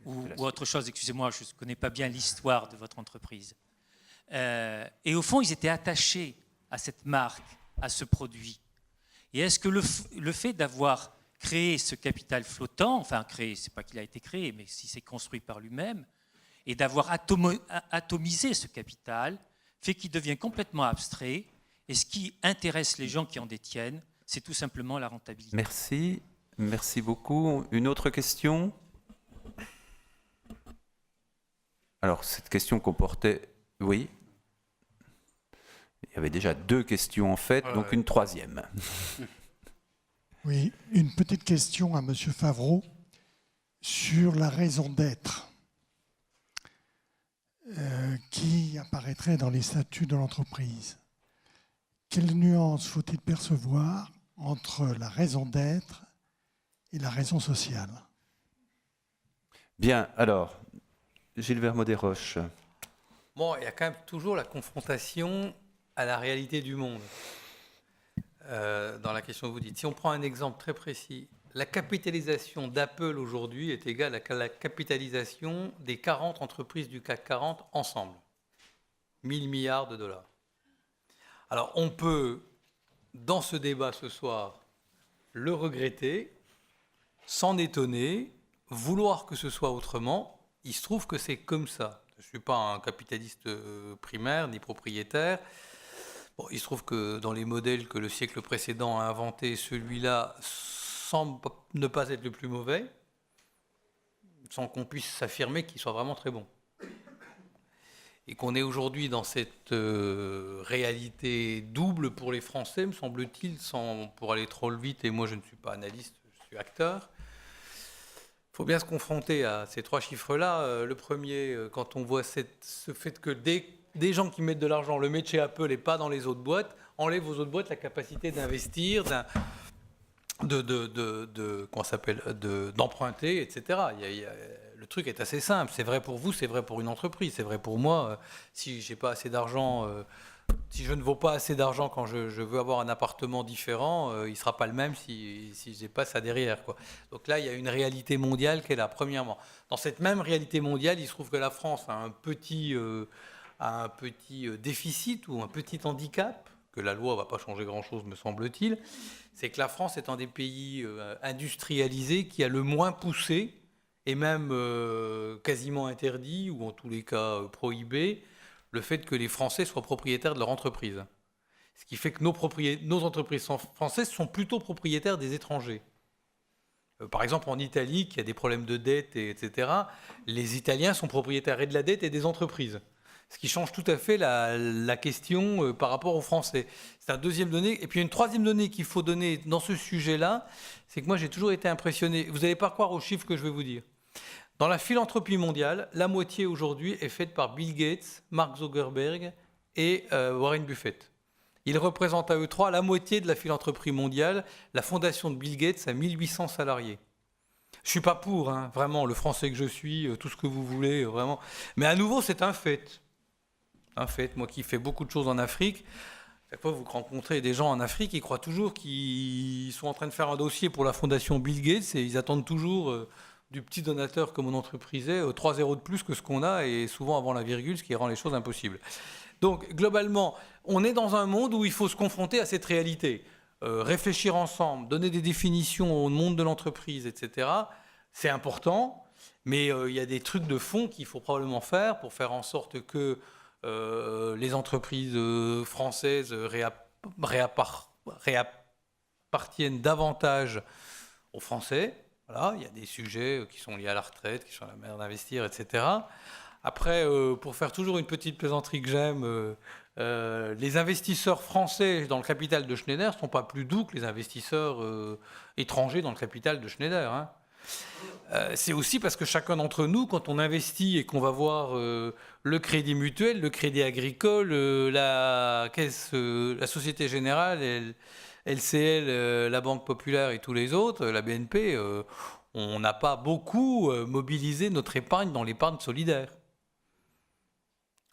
ou autre chose, excusez-moi, je ne connais pas bien l'histoire de votre entreprise. Et au fond, ils étaient attachés à cette marque, à ce produit. Et est-ce que le fait d'avoir créé ce capital flottant, enfin créé, c'est pas qu'il a été créé, mais si c'est construit par lui-même, et d'avoir atomisé ce capital, fait qu'il devient complètement abstrait, et ce qui intéresse les gens qui en détiennent, c'est tout simplement la rentabilité. Merci. Merci beaucoup. Une autre question ? Alors, cette question comportait... Oui. Il y avait déjà 2 questions en fait, donc une troisième. Oui, une petite question à M. Favreau sur la raison d'être qui apparaîtrait dans les statuts de l'entreprise. Quelle nuance faut-il percevoir entre la raison d'être et la raison sociale? Bien, alors, Gilles Vermaux-Desroches. Bon, il y a quand même toujours la confrontation à la réalité du monde. Dans la question que vous dites. Si on prend un exemple très précis, la capitalisation d'Apple aujourd'hui est égale à la capitalisation des 40 entreprises du CAC 40 ensemble. 1000 milliards de dollars. Alors on peut, dans ce débat ce soir, le regretter, s'en étonner, vouloir que ce soit autrement. Il se trouve que c'est comme ça. Je ne suis pas un capitaliste primaire ni propriétaire. Bon, il se trouve que dans les modèles que le siècle précédent a inventés, celui-là semble ne pas être le plus mauvais, sans qu'on puisse s'affirmer qu'il soit vraiment très bon. Et qu'on est aujourd'hui dans cette réalité double pour les Français, me semble-t-il, pour aller trop vite, et moi je ne suis pas analyste, je suis acteur. Il faut bien se confronter à ces 3 chiffres-là. Le premier, quand on voit ce fait que des gens qui mettent de l'argent le mettent chez Apple et pas dans les autres boîtes, enlèvent aux autres boîtes la capacité d'investir, d'emprunter, etc. Le truc est assez simple. C'est vrai pour vous, c'est vrai pour une entreprise, c'est vrai pour moi. Si j'ai pas assez d'argent, si je ne vaux pas assez d'argent quand je veux avoir un appartement différent, il ne sera pas le même si j'ai pas ça derrière, quoi. Donc là, il y a une réalité mondiale qui est là. Premièrement, dans cette même réalité mondiale, il se trouve que la France a un petit déficit ou un petit handicap, que la loi ne va pas changer grand-chose, me semble-t-il, c'est que la France est un des pays industrialisés qui a le moins poussé, et même quasiment interdit, ou en tous les cas prohibé, le fait que les Français soient propriétaires de leur entreprise. Ce qui fait que nos entreprises françaises sont plutôt propriétaires des étrangers. Par exemple, en Italie, qui a des problèmes de dette, etc., les Italiens sont propriétaires et de la dette et des entreprises. Ce qui change tout à fait la question par rapport aux Français. C'est un deuxième donnée. Et puis une troisième donnée qu'il faut donner dans ce sujet-là, c'est que moi j'ai toujours été impressionné. Vous n'allez pas croire aux chiffres que je vais vous dire. Dans la philanthropie mondiale, la moitié aujourd'hui est faite par Bill Gates, Mark Zuckerberg et Warren Buffett. Ils représentent à eux 3 la moitié de la philanthropie mondiale. La fondation de Bill Gates a 1800 salariés. Je ne suis pas pour, hein, vraiment, le français que je suis, tout ce que vous voulez, vraiment. Mais à nouveau, c'est un fait. Un fait, moi qui fais beaucoup de choses en Afrique, chaque fois que vous rencontrez des gens en Afrique, ils croient toujours qu'ils sont en train de faire un dossier pour la fondation Bill Gates et ils attendent toujours du petit donateur que mon entreprise est 3 zéros de plus que ce qu'on a et souvent avant la virgule, ce qui rend les choses impossibles. Donc globalement, on est dans un monde où il faut se confronter à cette réalité. Réfléchir ensemble, donner des définitions au monde de l'entreprise, etc., c'est important, mais il y a des trucs de fond qu'il faut probablement faire pour faire en sorte que les entreprises françaises réappartiennent davantage aux Français. Voilà, il y a des sujets qui sont liés à la retraite, qui sont la manière d'investir, etc. Après, pour faire toujours une petite plaisanterie que j'aime, les investisseurs français dans le capital de Schneider ne sont pas plus doux que les investisseurs étrangers dans le capital de Schneider, hein. C'est aussi parce que chacun d'entre nous, quand on investit et qu'on va voir le crédit mutuel, le crédit agricole, la Société Générale, LCL, la Banque Populaire et tous les autres, la BNP, on n'a pas beaucoup mobilisé notre épargne dans l'épargne solidaire.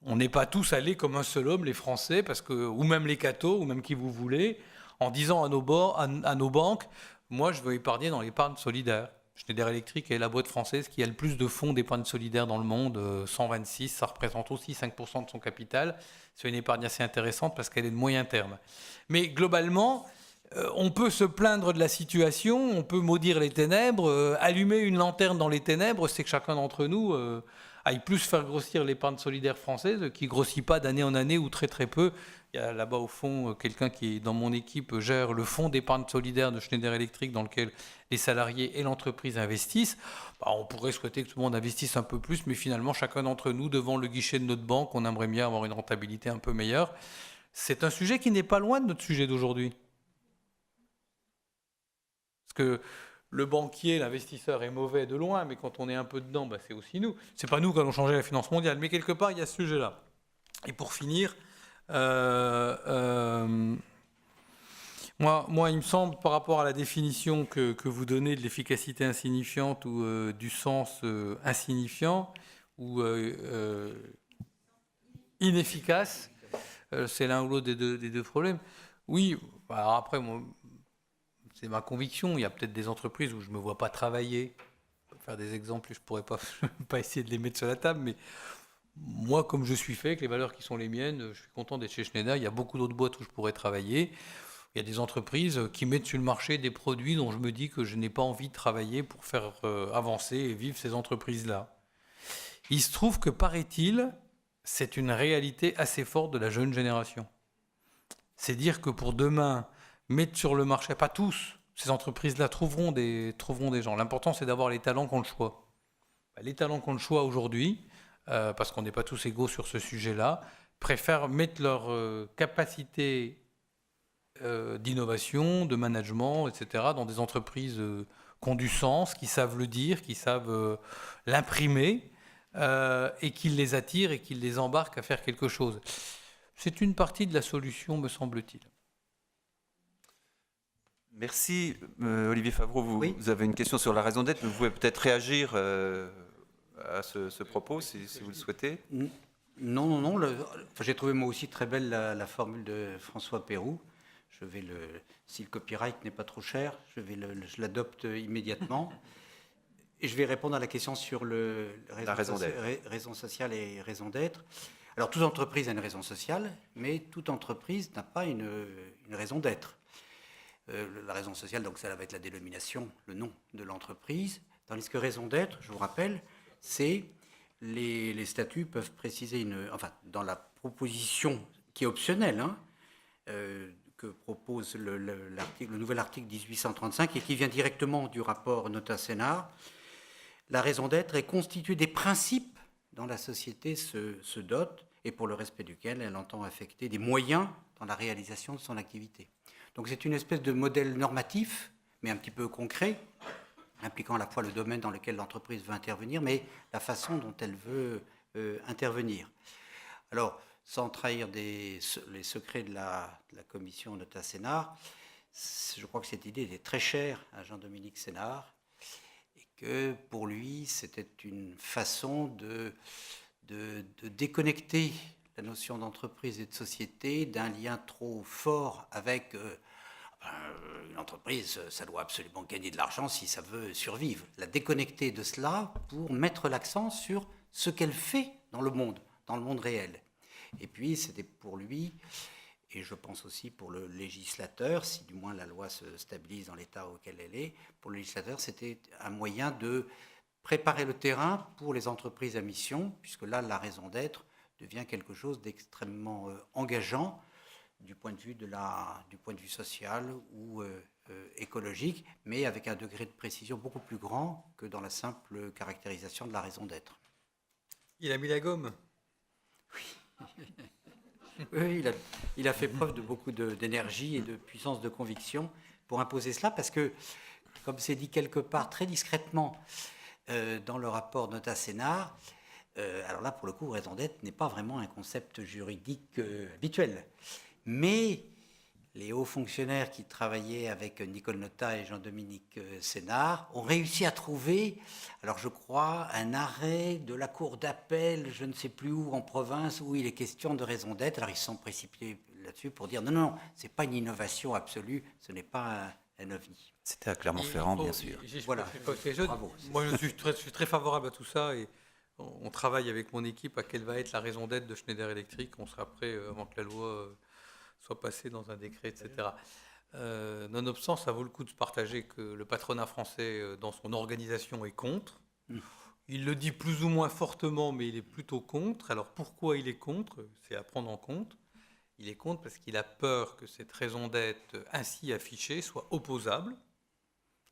On n'est pas tous allés comme un seul homme, les Français, ou même les cathos, ou même qui vous voulez, en disant à nos banques, moi je veux épargner dans l'épargne solidaire. Schneider Electric est la boîte française qui a le plus de fonds d'épargne solidaire dans le monde, 126, ça représente aussi 5% de son capital. C'est une épargne assez intéressante parce qu'elle est de moyen terme. Mais globalement, on peut se plaindre de la situation, on peut maudire les ténèbres, allumer une lanterne dans les ténèbres, c'est que chacun d'entre nous aille plus faire grossir l'épargne solidaire française, qui ne grossit pas d'année en année ou très très peu. Il y a là-bas au fond quelqu'un qui, dans mon équipe, gère le fonds d'épargne solidaire de Schneider Electric dans lequel les salariés et l'entreprise investissent. On pourrait souhaiter que tout le monde investisse un peu plus, mais finalement, chacun d'entre nous, devant le guichet de notre banque, on aimerait bien avoir une rentabilité un peu meilleure. C'est un sujet qui n'est pas loin de notre sujet d'aujourd'hui. Parce que le banquier, l'investisseur est mauvais de loin, mais quand on est un peu dedans, c'est aussi nous. C'est pas nous qui allons changer la finance mondiale, mais quelque part, il y a ce sujet-là. Et pour finir, moi, il me semble, par rapport à la définition que vous donnez de l'efficacité insignifiante ou du sens insignifiant ou inefficace, c'est l'un ou l'autre des deux problèmes. Oui, alors après, moi, c'est ma conviction. Il y a peut-être des entreprises où je ne me vois pas travailler. Pour faire des exemples, je ne pourrais pas essayer de les mettre sur la table, mais moi, comme je suis fait, avec les valeurs qui sont les miennes, je suis content d'être chez Schneider. Il y a beaucoup d'autres boîtes où je pourrais travailler. Il y a des entreprises qui mettent sur le marché des produits dont je me dis que je n'ai pas envie de travailler pour faire avancer et vivre ces entreprises-là. Il se trouve que, paraît-il, c'est une réalité assez forte de la jeune génération. c'est dire que pour demain, mettre sur le marché, pas tous, ces entreprises-là trouveront des gens. L'important, c'est d'avoir les talents qui ont le choix. Les talents qui ont le choix aujourd'hui, parce qu'on n'est pas tous égaux sur ce sujet-là, préfèrent mettre leur capacité d'innovation, de management, etc., dans des entreprises qui ont du sens, qui savent le dire, qui savent l'imprimer, et qui les attirent et qui les embarquent à faire quelque chose. C'est une partie de la solution, me semble-t-il. Merci. Olivier Favreau, Oui. vous avez une question sur la raison d'être, mais vous pouvez peut-être réagir à ce propos, si vous le souhaitez. Non. J'ai trouvé moi aussi très belle la formule de François Pérou. Si le copyright n'est pas trop cher, je l'adopte immédiatement. Et je vais répondre à la question sur La raison d'être. Raison sociale et raison d'être. Alors, toute entreprise a une raison sociale, mais toute entreprise n'a pas une raison d'être. La raison sociale, donc ça va être la dénomination, le nom de l'entreprise. Tandis que raison d'être, je vous rappelle, c'est les statuts peuvent préciser dans la proposition qui est optionnelle, que propose le nouvel article 1835 et qui vient directement du rapport Notat-Sénard, la raison d'être est constituée des principes dont la société se dote et pour le respect duquel elle entend affecter des moyens dans la réalisation de son activité. Donc c'est une espèce de modèle normatif, mais un petit peu concret, impliquant à la fois le domaine dans lequel l'entreprise veut intervenir, mais la façon dont elle veut intervenir. Alors, sans trahir les secrets de la commission Notat-Sénard, je crois que cette idée était très chère à Jean-Dominique Sénard, et que pour lui, c'était une façon de déconnecter la notion d'entreprise et de société d'un lien trop fort avec une entreprise, ça doit absolument gagner de l'argent si ça veut survivre. La déconnecter de cela pour mettre l'accent sur ce qu'elle fait dans le monde réel. Et puis, c'était pour lui, et je pense aussi pour le législateur, si du moins la loi se stabilise dans l'état auquel elle est, pour le législateur, c'était un moyen de préparer le terrain pour les entreprises à mission, puisque là, la raison d'être devient quelque chose d'extrêmement engageant du point de vue social ou écologique, mais avec un degré de précision beaucoup plus grand que dans la simple caractérisation de la raison d'être. Il a mis la gomme. Oui, il a fait preuve de beaucoup d'énergie et de puissance de conviction pour imposer cela, parce que, comme c'est dit quelque part très discrètement dans le rapport Notat-Sénard, alors là, pour le coup, raison d'être n'est pas vraiment un concept juridique habituel. Mais les hauts fonctionnaires qui travaillaient avec Nicole Notat et Jean-Dominique Sénard ont réussi à trouver, alors je crois, un arrêt de la cour d'appel, je ne sais plus où, en province, où il est question de raison d'être. Alors ils se sont précipités là-dessus pour dire non, ce n'est pas une innovation absolue, ce n'est pas un ovni. C'était à Clermont-Ferrand, bien sûr. Voilà. Bravo. Moi, je suis très favorable à tout ça et on travaille avec mon équipe à quelle va être la raison d'être de Schneider Electric. On sera prêt avant que la loi soit passée dans un décret, etc. Nonobstant, ça vaut le coup de se partager que le patronat français, dans son organisation, est contre. Il le dit plus ou moins fortement, mais il est plutôt contre. Alors pourquoi il est contre ? C'est à prendre en compte. Il est contre parce qu'il a peur que cette raison d'être ainsi affichée soit opposable.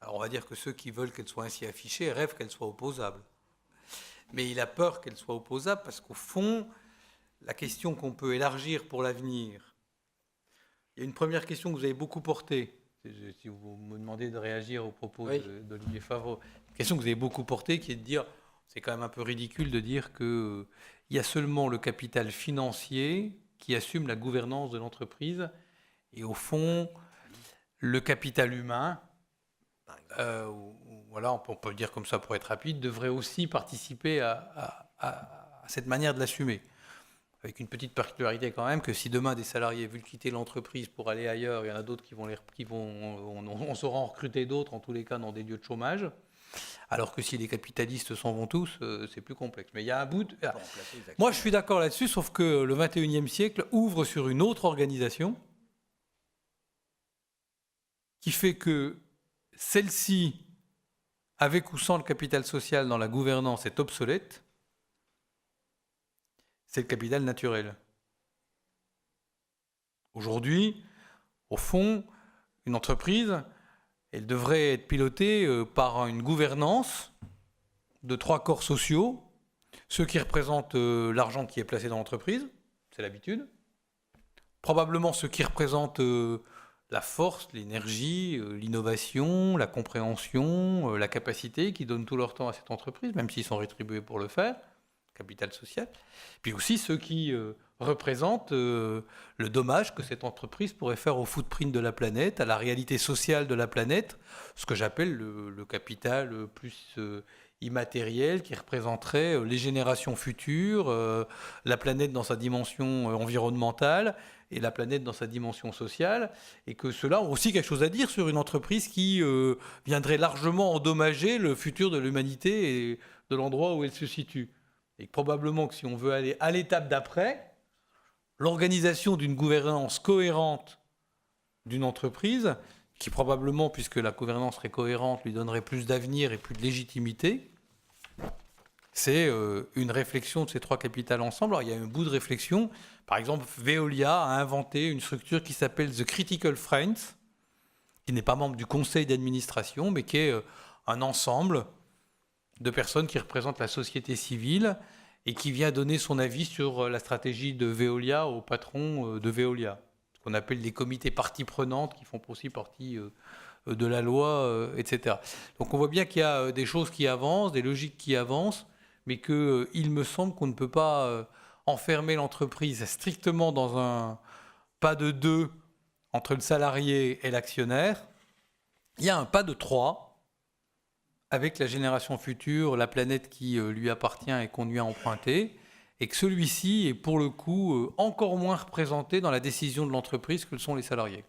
Alors on va dire que ceux qui veulent qu'elle soit ainsi affichée rêvent qu'elle soit opposable. Mais il a peur qu'elle soit opposable parce qu'au fond, la question qu'on peut élargir pour l'avenir, il y a une première question que vous avez beaucoup portée, si vous me demandez de réagir aux propos d'Olivier Favreau, une question que vous avez beaucoup portée qui est de dire, c'est quand même un peu ridicule de dire qu'il y a seulement le capital financier qui assume la gouvernance de l'entreprise et au fond, le capital humain, voilà, on peut le dire comme ça pour être rapide, devrait aussi participer à cette manière de l'assumer. Avec une petite particularité quand même, que si demain des salariés veulent quitter l'entreprise pour aller ailleurs, il y en a d'autres on saura en recruter d'autres, en tous les cas, dans des lieux de chômage. Alors que si les capitalistes s'en vont tous, c'est plus complexe. Mais il y a un bout... Moi, je suis d'accord là-dessus, sauf que le 21e siècle ouvre sur une autre organisation qui fait que celle-ci, avec ou sans le capital social dans la gouvernance, est obsolète. C'est le capital naturel. Aujourd'hui, au fond, une entreprise, elle devrait être pilotée par une gouvernance de 3 corps sociaux. Ceux qui représentent l'argent qui est placé dans l'entreprise, c'est l'habitude. Probablement ceux qui représentent la force, l'énergie, l'innovation, la compréhension, la capacité, qui donnent tout leur temps à cette entreprise, même s'ils sont rétribués pour le faire, capital social. Puis aussi ceux qui représentent le dommage que cette entreprise pourrait faire au footprint de la planète, à la réalité sociale de la planète, ce que j'appelle le capital plus immatériel, qui représenterait les générations futures, la planète dans sa dimension environnementale et la planète dans sa dimension sociale, et que ceux-là ont aussi quelque chose à dire sur une entreprise qui viendrait largement endommager le futur de l'humanité et de l'endroit où elle se situe. Et probablement que si on veut aller à l'étape d'après, l'organisation d'une gouvernance cohérente d'une entreprise, qui probablement, puisque la gouvernance serait cohérente, lui donnerait plus d'avenir et plus de légitimité, c'est une réflexion de ces 3 capitales ensemble. Alors, il y a un bout de réflexion. Par exemple, Veolia a inventé une structure qui s'appelle The Critical Friends, qui n'est pas membre du conseil d'administration, mais qui est un ensemble de personnes qui représentent la société civile et qui vient donner son avis sur la stratégie de Veolia au patron de Veolia. Ce qu'on appelle les comités parties prenantes qui font aussi partie de la loi, etc. Donc on voit bien qu'il y a des choses qui avancent, des logiques qui avancent, mais qu'il me semble qu'on ne peut pas enfermer l'entreprise strictement dans un pas de 2 entre le salarié et l'actionnaire. Il y a un pas de 3 avec la génération future, la planète qui lui appartient et qu'on lui a emprunté, et que celui-ci est pour le coup encore moins représenté dans la décision de l'entreprise que le sont les salariés.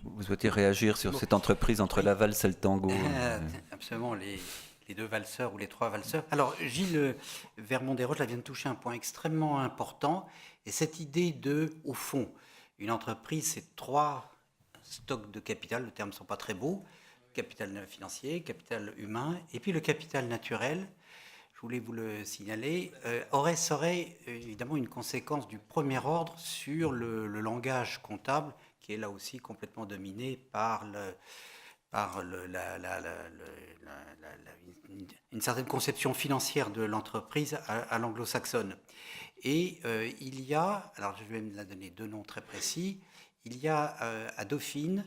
Vous souhaitez réagir sur cette entreprise entre la valse et le tango? Absolument, les 2 valseurs ou les 3 valseurs. Alors, Gilles Vermont-Desroches vient de toucher un point extrêmement important, et cette idée de, au fond, une entreprise, c'est 3 stocks de capital, le terme ne sont pas très beaux, capital financier, capital humain, et puis le capital naturel, je voulais vous le signaler, serait évidemment une conséquence du premier ordre sur le langage comptable, qui est là aussi complètement dominé par une certaine conception financière de l'entreprise à l'anglo-saxonne. Et il y a, alors je vais me la donner 2 noms très précis, il y a à Dauphine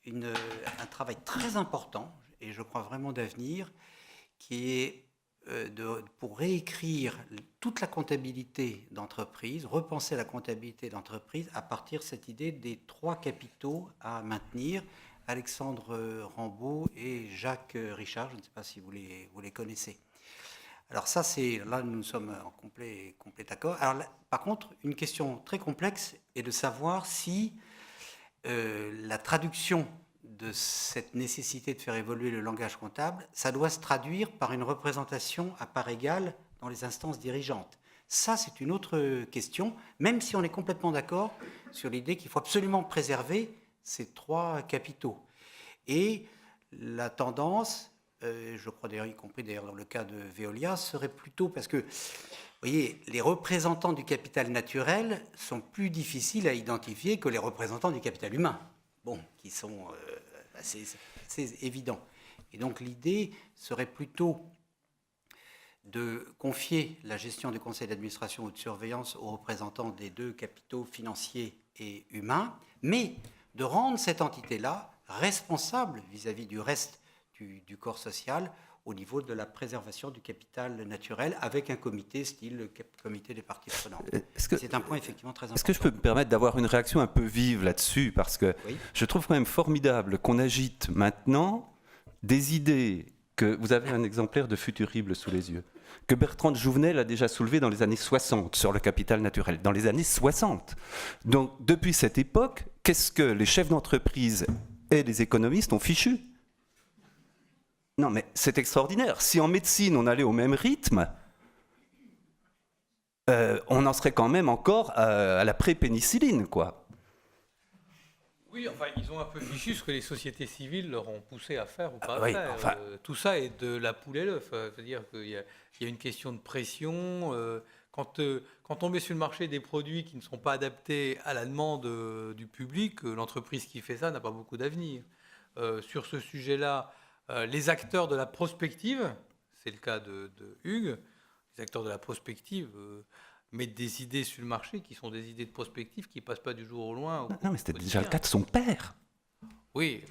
un travail très important, et je crois vraiment d'avenir, qui est pour réécrire toute la comptabilité d'entreprise, repenser la comptabilité d'entreprise à partir de cette idée des 3 capitaux à maintenir. Alexandre Rambaud et Jacques Richard, je ne sais pas si vous les connaissez. Alors ça, là nous sommes en complet accord. Alors là, par contre, une question très complexe est de savoir si la traduction de cette nécessité de faire évoluer le langage comptable, ça doit se traduire par une représentation à part égale dans les instances dirigeantes. Ça, c'est une autre question, même si on est complètement d'accord sur l'idée qu'il faut absolument préserver ces 3 capitaux. Et la tendance, je crois d'ailleurs, y compris d'ailleurs dans le cas de Veolia, serait plutôt parce que, vous voyez, les représentants du capital naturel sont plus difficiles à identifier que les représentants du capital humain, qui sont assez évidents. Et donc l'idée serait plutôt de confier la gestion du conseil d'administration ou de surveillance aux représentants des 2 capitaux financiers et humains, mais de rendre cette entité-là responsable vis-à-vis du reste du corps social au niveau de la préservation du capital naturel avec un comité style le comité des parties prenantes. C'est un point effectivement très important. Est-ce que je peux me permettre d'avoir une réaction un peu vive là-dessus, parce que oui, je trouve quand même formidable qu'on agite maintenant des idées que vous avez un exemplaire de Futurible sous les yeux, que Bertrand de Jouvenel a déjà soulevé dans les années 60 sur le capital naturel, dans les années 60. Donc depuis cette époque, qu'est-ce que les chefs d'entreprise et les économistes ont fichu? Non mais c'est extraordinaire. Si en médecine on allait au même rythme, on en serait quand même encore à la pré-pénicilline, quoi. Oui, enfin, ils ont un peu fichu ce que les sociétés civiles leur ont poussé à faire ou pas à faire. Enfin... tout ça est de la poule et l'œuf. C'est-à-dire qu'il y a une question de pression. Quand on met sur le marché des produits qui ne sont pas adaptés à la demande du public, l'entreprise qui fait ça n'a pas beaucoup d'avenir. Sur ce sujet-là, les acteurs de la prospective, c'est le cas de Hugues, les acteurs de la prospective mettent des idées sur le marché qui sont des idées de prospective qui ne passent pas du jour au loin. Non, mais c'était déjà le cas de son père. Oui.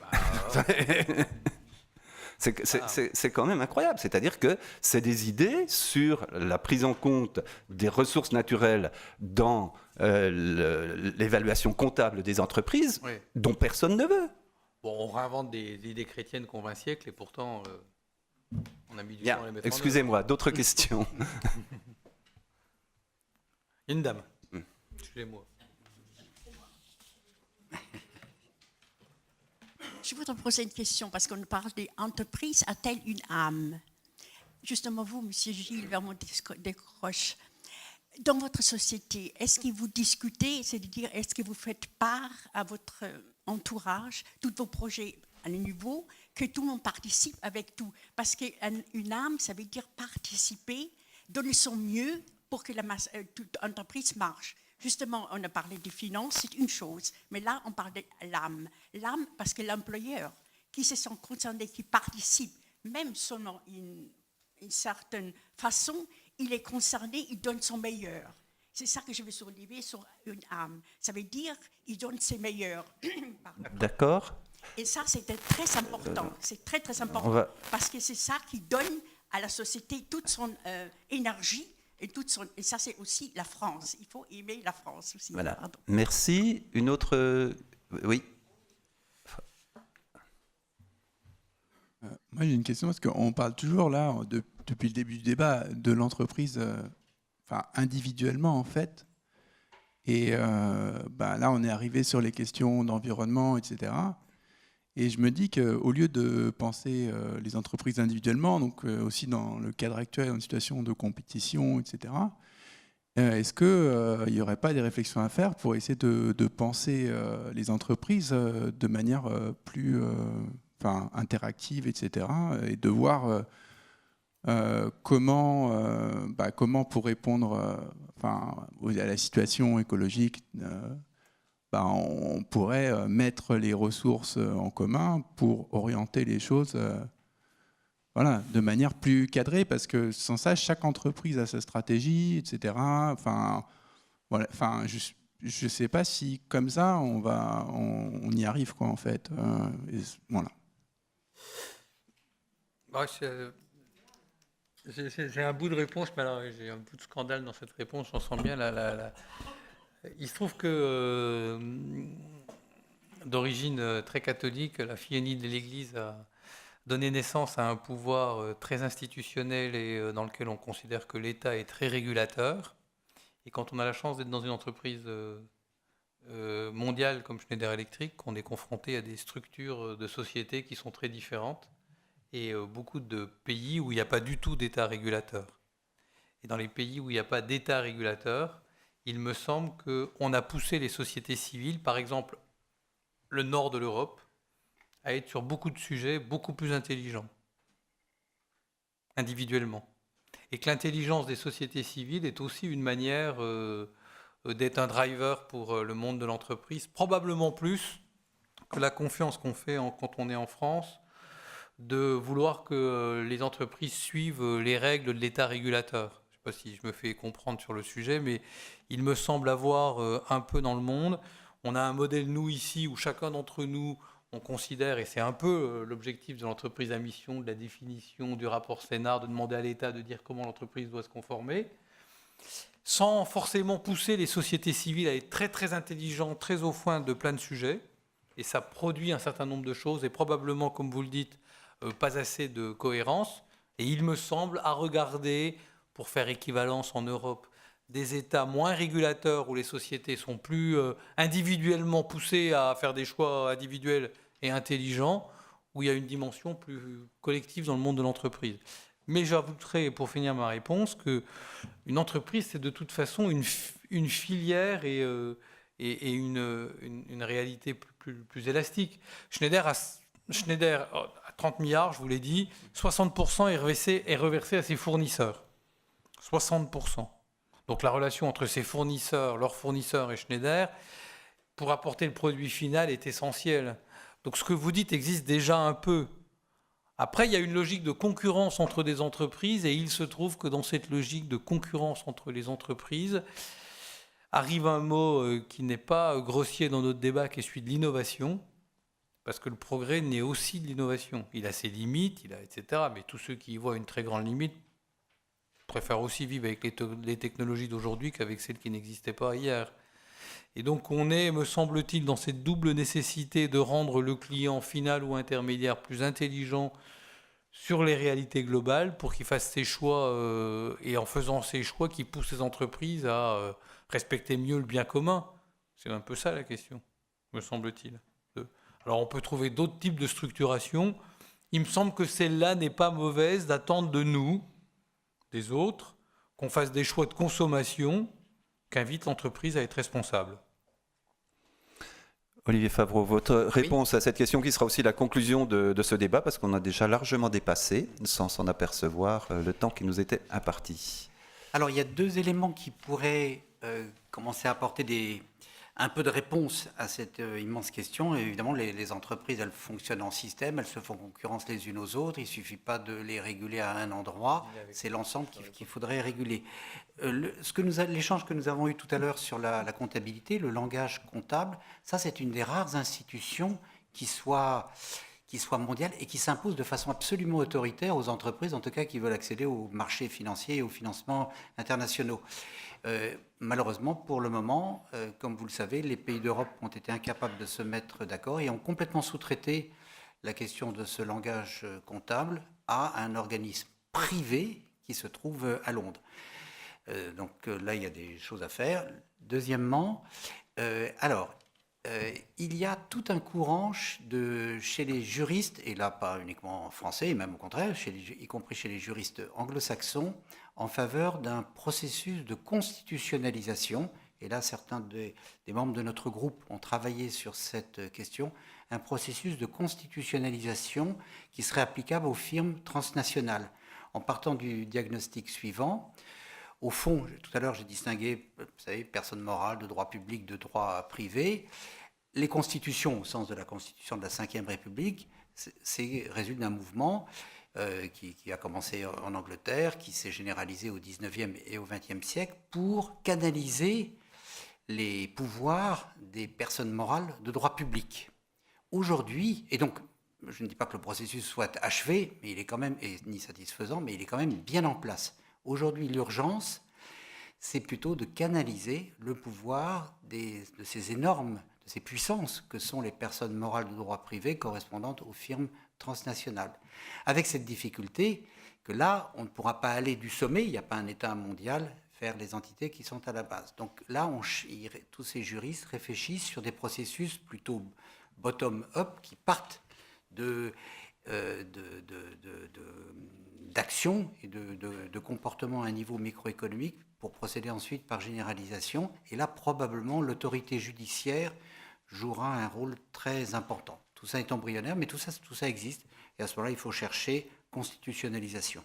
C'est quand même incroyable. C'est-à-dire que c'est des idées sur la prise en compte des ressources naturelles dans l'évaluation comptable des entreprises dont personne ne veut. Bon, on réinvente des idées chrétiennes qu'on 20 siècles et pourtant on a mis du temps à les mettre en œuvre. Excusez-moi, d'autres questions? Une dame. Excusez-moi. Je voudrais poser une question parce qu'on parle des entreprises. A-t-elle une âme? Justement, vous, Monsieur Gilles Vermont-Desroches, dans votre société, est-ce que vous discutez, c'est-à-dire est-ce que vous faites part à votre entourage, tous vos projets à un niveau, que tout le monde participe avec tout? Parce qu'une âme, ça veut dire participer, donner son mieux pour que toute entreprise marche. Justement, on a parlé des finances, c'est une chose, mais là, on parle de l'âme. L'âme, parce que l'employeur, qui se sent concerné, qui participe, même selon une certaine façon, il est concerné, il donne son meilleur. C'est ça que je veux souligner sur une âme. Ça veut dire qu'il donne ses meilleurs. D'accord. Et ça, c'était très important. C'est très, très important. Parce que c'est ça qui donne à la société toute son énergie. Et ça, c'est aussi la France. Il faut aimer la France aussi. Voilà. Pardon. Merci. Une autre... Oui. Moi, j'ai une question parce qu'on parle toujours, là, depuis le début du débat, de l'entreprise individuellement, en fait. Et là, on est arrivé sur les questions d'environnement, etc. Et je me dis qu'au lieu de penser les entreprises individuellement, donc aussi dans le cadre actuel, en situation de compétition, etc., est-ce qu'il n'y aurait pas des réflexions à faire pour essayer de penser les entreprises de manière plus interactive, etc., et de voir comment pour répondre à la situation écologique, on pourrait mettre les ressources en commun pour orienter les choses de manière plus cadrée, parce que sans ça, chaque entreprise a sa stratégie, etc. Je ne sais pas si comme ça, on y arrive, quoi, en fait. Voilà. J'ai un bout de réponse, mais alors j'ai un bout de scandale dans cette réponse, on sent bien Il se trouve que, d'origine très catholique, la fille aînée de l'Église a donné naissance à un pouvoir très institutionnel et dans lequel on considère que l'État est très régulateur. Et quand on a la chance d'être dans une entreprise mondiale comme Schneider Electric, on est confronté à des structures de société qui sont très différentes et beaucoup de pays où il n'y a pas du tout d'État régulateur. Et dans les pays où il n'y a pas d'État régulateur, il me semble qu'on a poussé les sociétés civiles, par exemple le nord de l'Europe, à être sur beaucoup de sujets beaucoup plus intelligents, individuellement. Et que l'intelligence des sociétés civiles est aussi une manière d'être un driver pour le monde de l'entreprise, probablement plus que la confiance qu'on fait quand on est en France, de vouloir que les entreprises suivent les règles de l'État régulateur. Je ne sais pas si je me fais comprendre sur le sujet, mais il me semble avoir un peu dans le monde. On a un modèle, nous, ici, où chacun d'entre nous, on considère, et c'est un peu l'objectif de l'entreprise à mission, de la définition du rapport Sénard, de demander à l'État de dire comment l'entreprise doit se conformer, sans forcément pousser les sociétés civiles à être très, très intelligents, très au point de plein de sujets. Et ça produit un certain nombre de choses, et probablement, comme vous le dites, pas assez de cohérence. Et il me semble, à regarder, pour faire équivalence en Europe, des États moins régulateurs où les sociétés sont plus individuellement poussées à faire des choix individuels et intelligents, où il y a une dimension plus collective dans le monde de l'entreprise. Mais j'ajouterai, pour finir ma réponse, qu'une entreprise, c'est de toute façon une filière et une réalité plus élastique. Schneider, à 30 milliards, je vous l'ai dit, 60% est reversé à ses fournisseurs. 60%. Donc la relation entre ses fournisseurs, leurs fournisseurs et Schneider, pour apporter le produit final, est essentielle. Donc ce que vous dites existe déjà un peu. Après, il y a une logique de concurrence entre des entreprises, et il se trouve que dans cette logique de concurrence entre les entreprises, arrive un mot qui n'est pas grossier dans notre débat, qui est celui de l'innovation, parce que le progrès naît aussi de l'innovation. Il a ses limites, etc. Mais tous ceux qui y voient une très grande limite préfèrent aussi vivre avec les technologies d'aujourd'hui qu'avec celles qui n'existaient pas hier. Et donc on est, me semble-t-il, dans cette double nécessité de rendre le client final ou intermédiaire plus intelligent sur les réalités globales pour qu'il fasse ses choix, et en faisant ses choix, qu'il pousse les entreprises à respecter mieux le bien commun. C'est un peu ça la question, me semble-t-il. Alors on peut trouver d'autres types de structuration. Il me semble que celle-là n'est pas mauvaise d'attendre de nous, des autres, qu'on fasse des choix de consommation qu'invite l'entreprise à être responsable. Olivier Favreau, votre réponse à cette question qui sera aussi la conclusion de ce débat, parce qu'on a déjà largement dépassé, sans s'en apercevoir, le temps qui nous était imparti. Alors, il y a deux éléments qui pourraient commencer à apporter un peu de réponse à cette immense question. Et évidemment, les entreprises, elles fonctionnent en système, elles se font concurrence les unes aux autres. Il ne suffit pas de les réguler à un endroit, c'est l'ensemble qu'il faudrait réguler. L'échange que nous avons eu tout à l'heure sur la comptabilité, le langage comptable, ça c'est une des rares institutions qui soit mondiale et qui s'impose de façon absolument autoritaire aux entreprises, en tout cas qui veulent accéder aux marchés financiers et aux financements internationaux. Malheureusement, pour le moment, comme vous le savez, les pays d'Europe ont été incapables de se mettre d'accord et ont complètement sous-traité la question de ce langage comptable à un organisme privé qui se trouve à Londres. Donc là, il y a des choses à faire. Deuxièmement, il y a tout un courant chez les juristes, et là pas uniquement en français, même au contraire, y compris chez les juristes anglo-saxons, en faveur d'un processus de constitutionnalisation. Et là, certains des membres de notre groupe ont travaillé sur cette question, un processus de constitutionnalisation qui serait applicable aux firmes transnationales, en partant du diagnostic suivant. Au fond, tout à l'heure, j'ai distingué, vous savez, personne morale, de droit public, de droit privé. Les constitutions, au sens de la Constitution de la Ve République, résultent d'un mouvement qui a commencé en Angleterre, qui s'est généralisé au XIXe et au XXe siècle, pour canaliser les pouvoirs des personnes morales de droit public. Aujourd'hui, et donc, je ne dis pas que le processus soit achevé, mais il est quand même, ni satisfaisant, mais il est quand même bien en place. Aujourd'hui, l'urgence, c'est plutôt de canaliser le pouvoir de ces puissances que sont les personnes morales de droit privé correspondantes aux firmes transnationales. Avec cette difficulté que là, on ne pourra pas aller du sommet, il n'y a pas un État mondial, vers les entités qui sont à la base. Donc là, tous ces juristes réfléchissent sur des processus plutôt bottom-up qui partent d'action et de comportement à un niveau microéconomique pour procéder ensuite par généralisation. Et là, probablement, l'autorité judiciaire jouera un rôle très important. Tout ça est embryonnaire, mais tout ça existe. Et à ce moment-là, il faut chercher constitutionnalisation.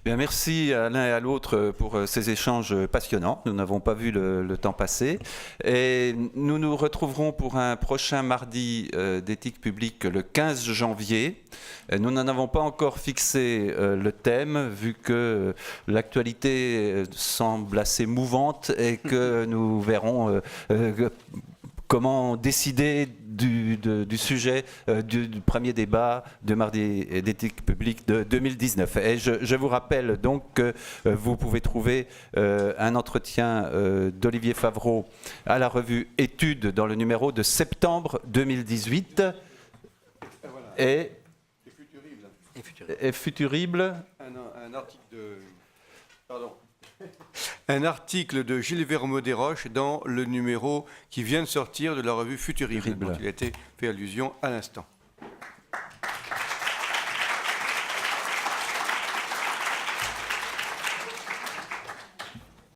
Bien, merci à l'un et à l'autre pour ces échanges passionnants. Nous n'avons pas vu le temps passer. Et nous nous retrouverons pour un prochain mardi d'éthique publique le 15 janvier. Nous n'en avons pas encore fixé le thème, vu que l'actualité semble assez mouvante et que nous verrons comment décider du sujet du premier débat de mardi d'éthique publique de 2019. Et je vous rappelle donc que vous pouvez trouver un entretien d'Olivier Favreau à la revue Études dans le numéro de septembre 2018. Et Futurible. Un article de... Pardon. Un article de Gilles Vermaux-Desroches dans le numéro qui vient de sortir de la revue Futurible, dont il a été fait allusion à l'instant.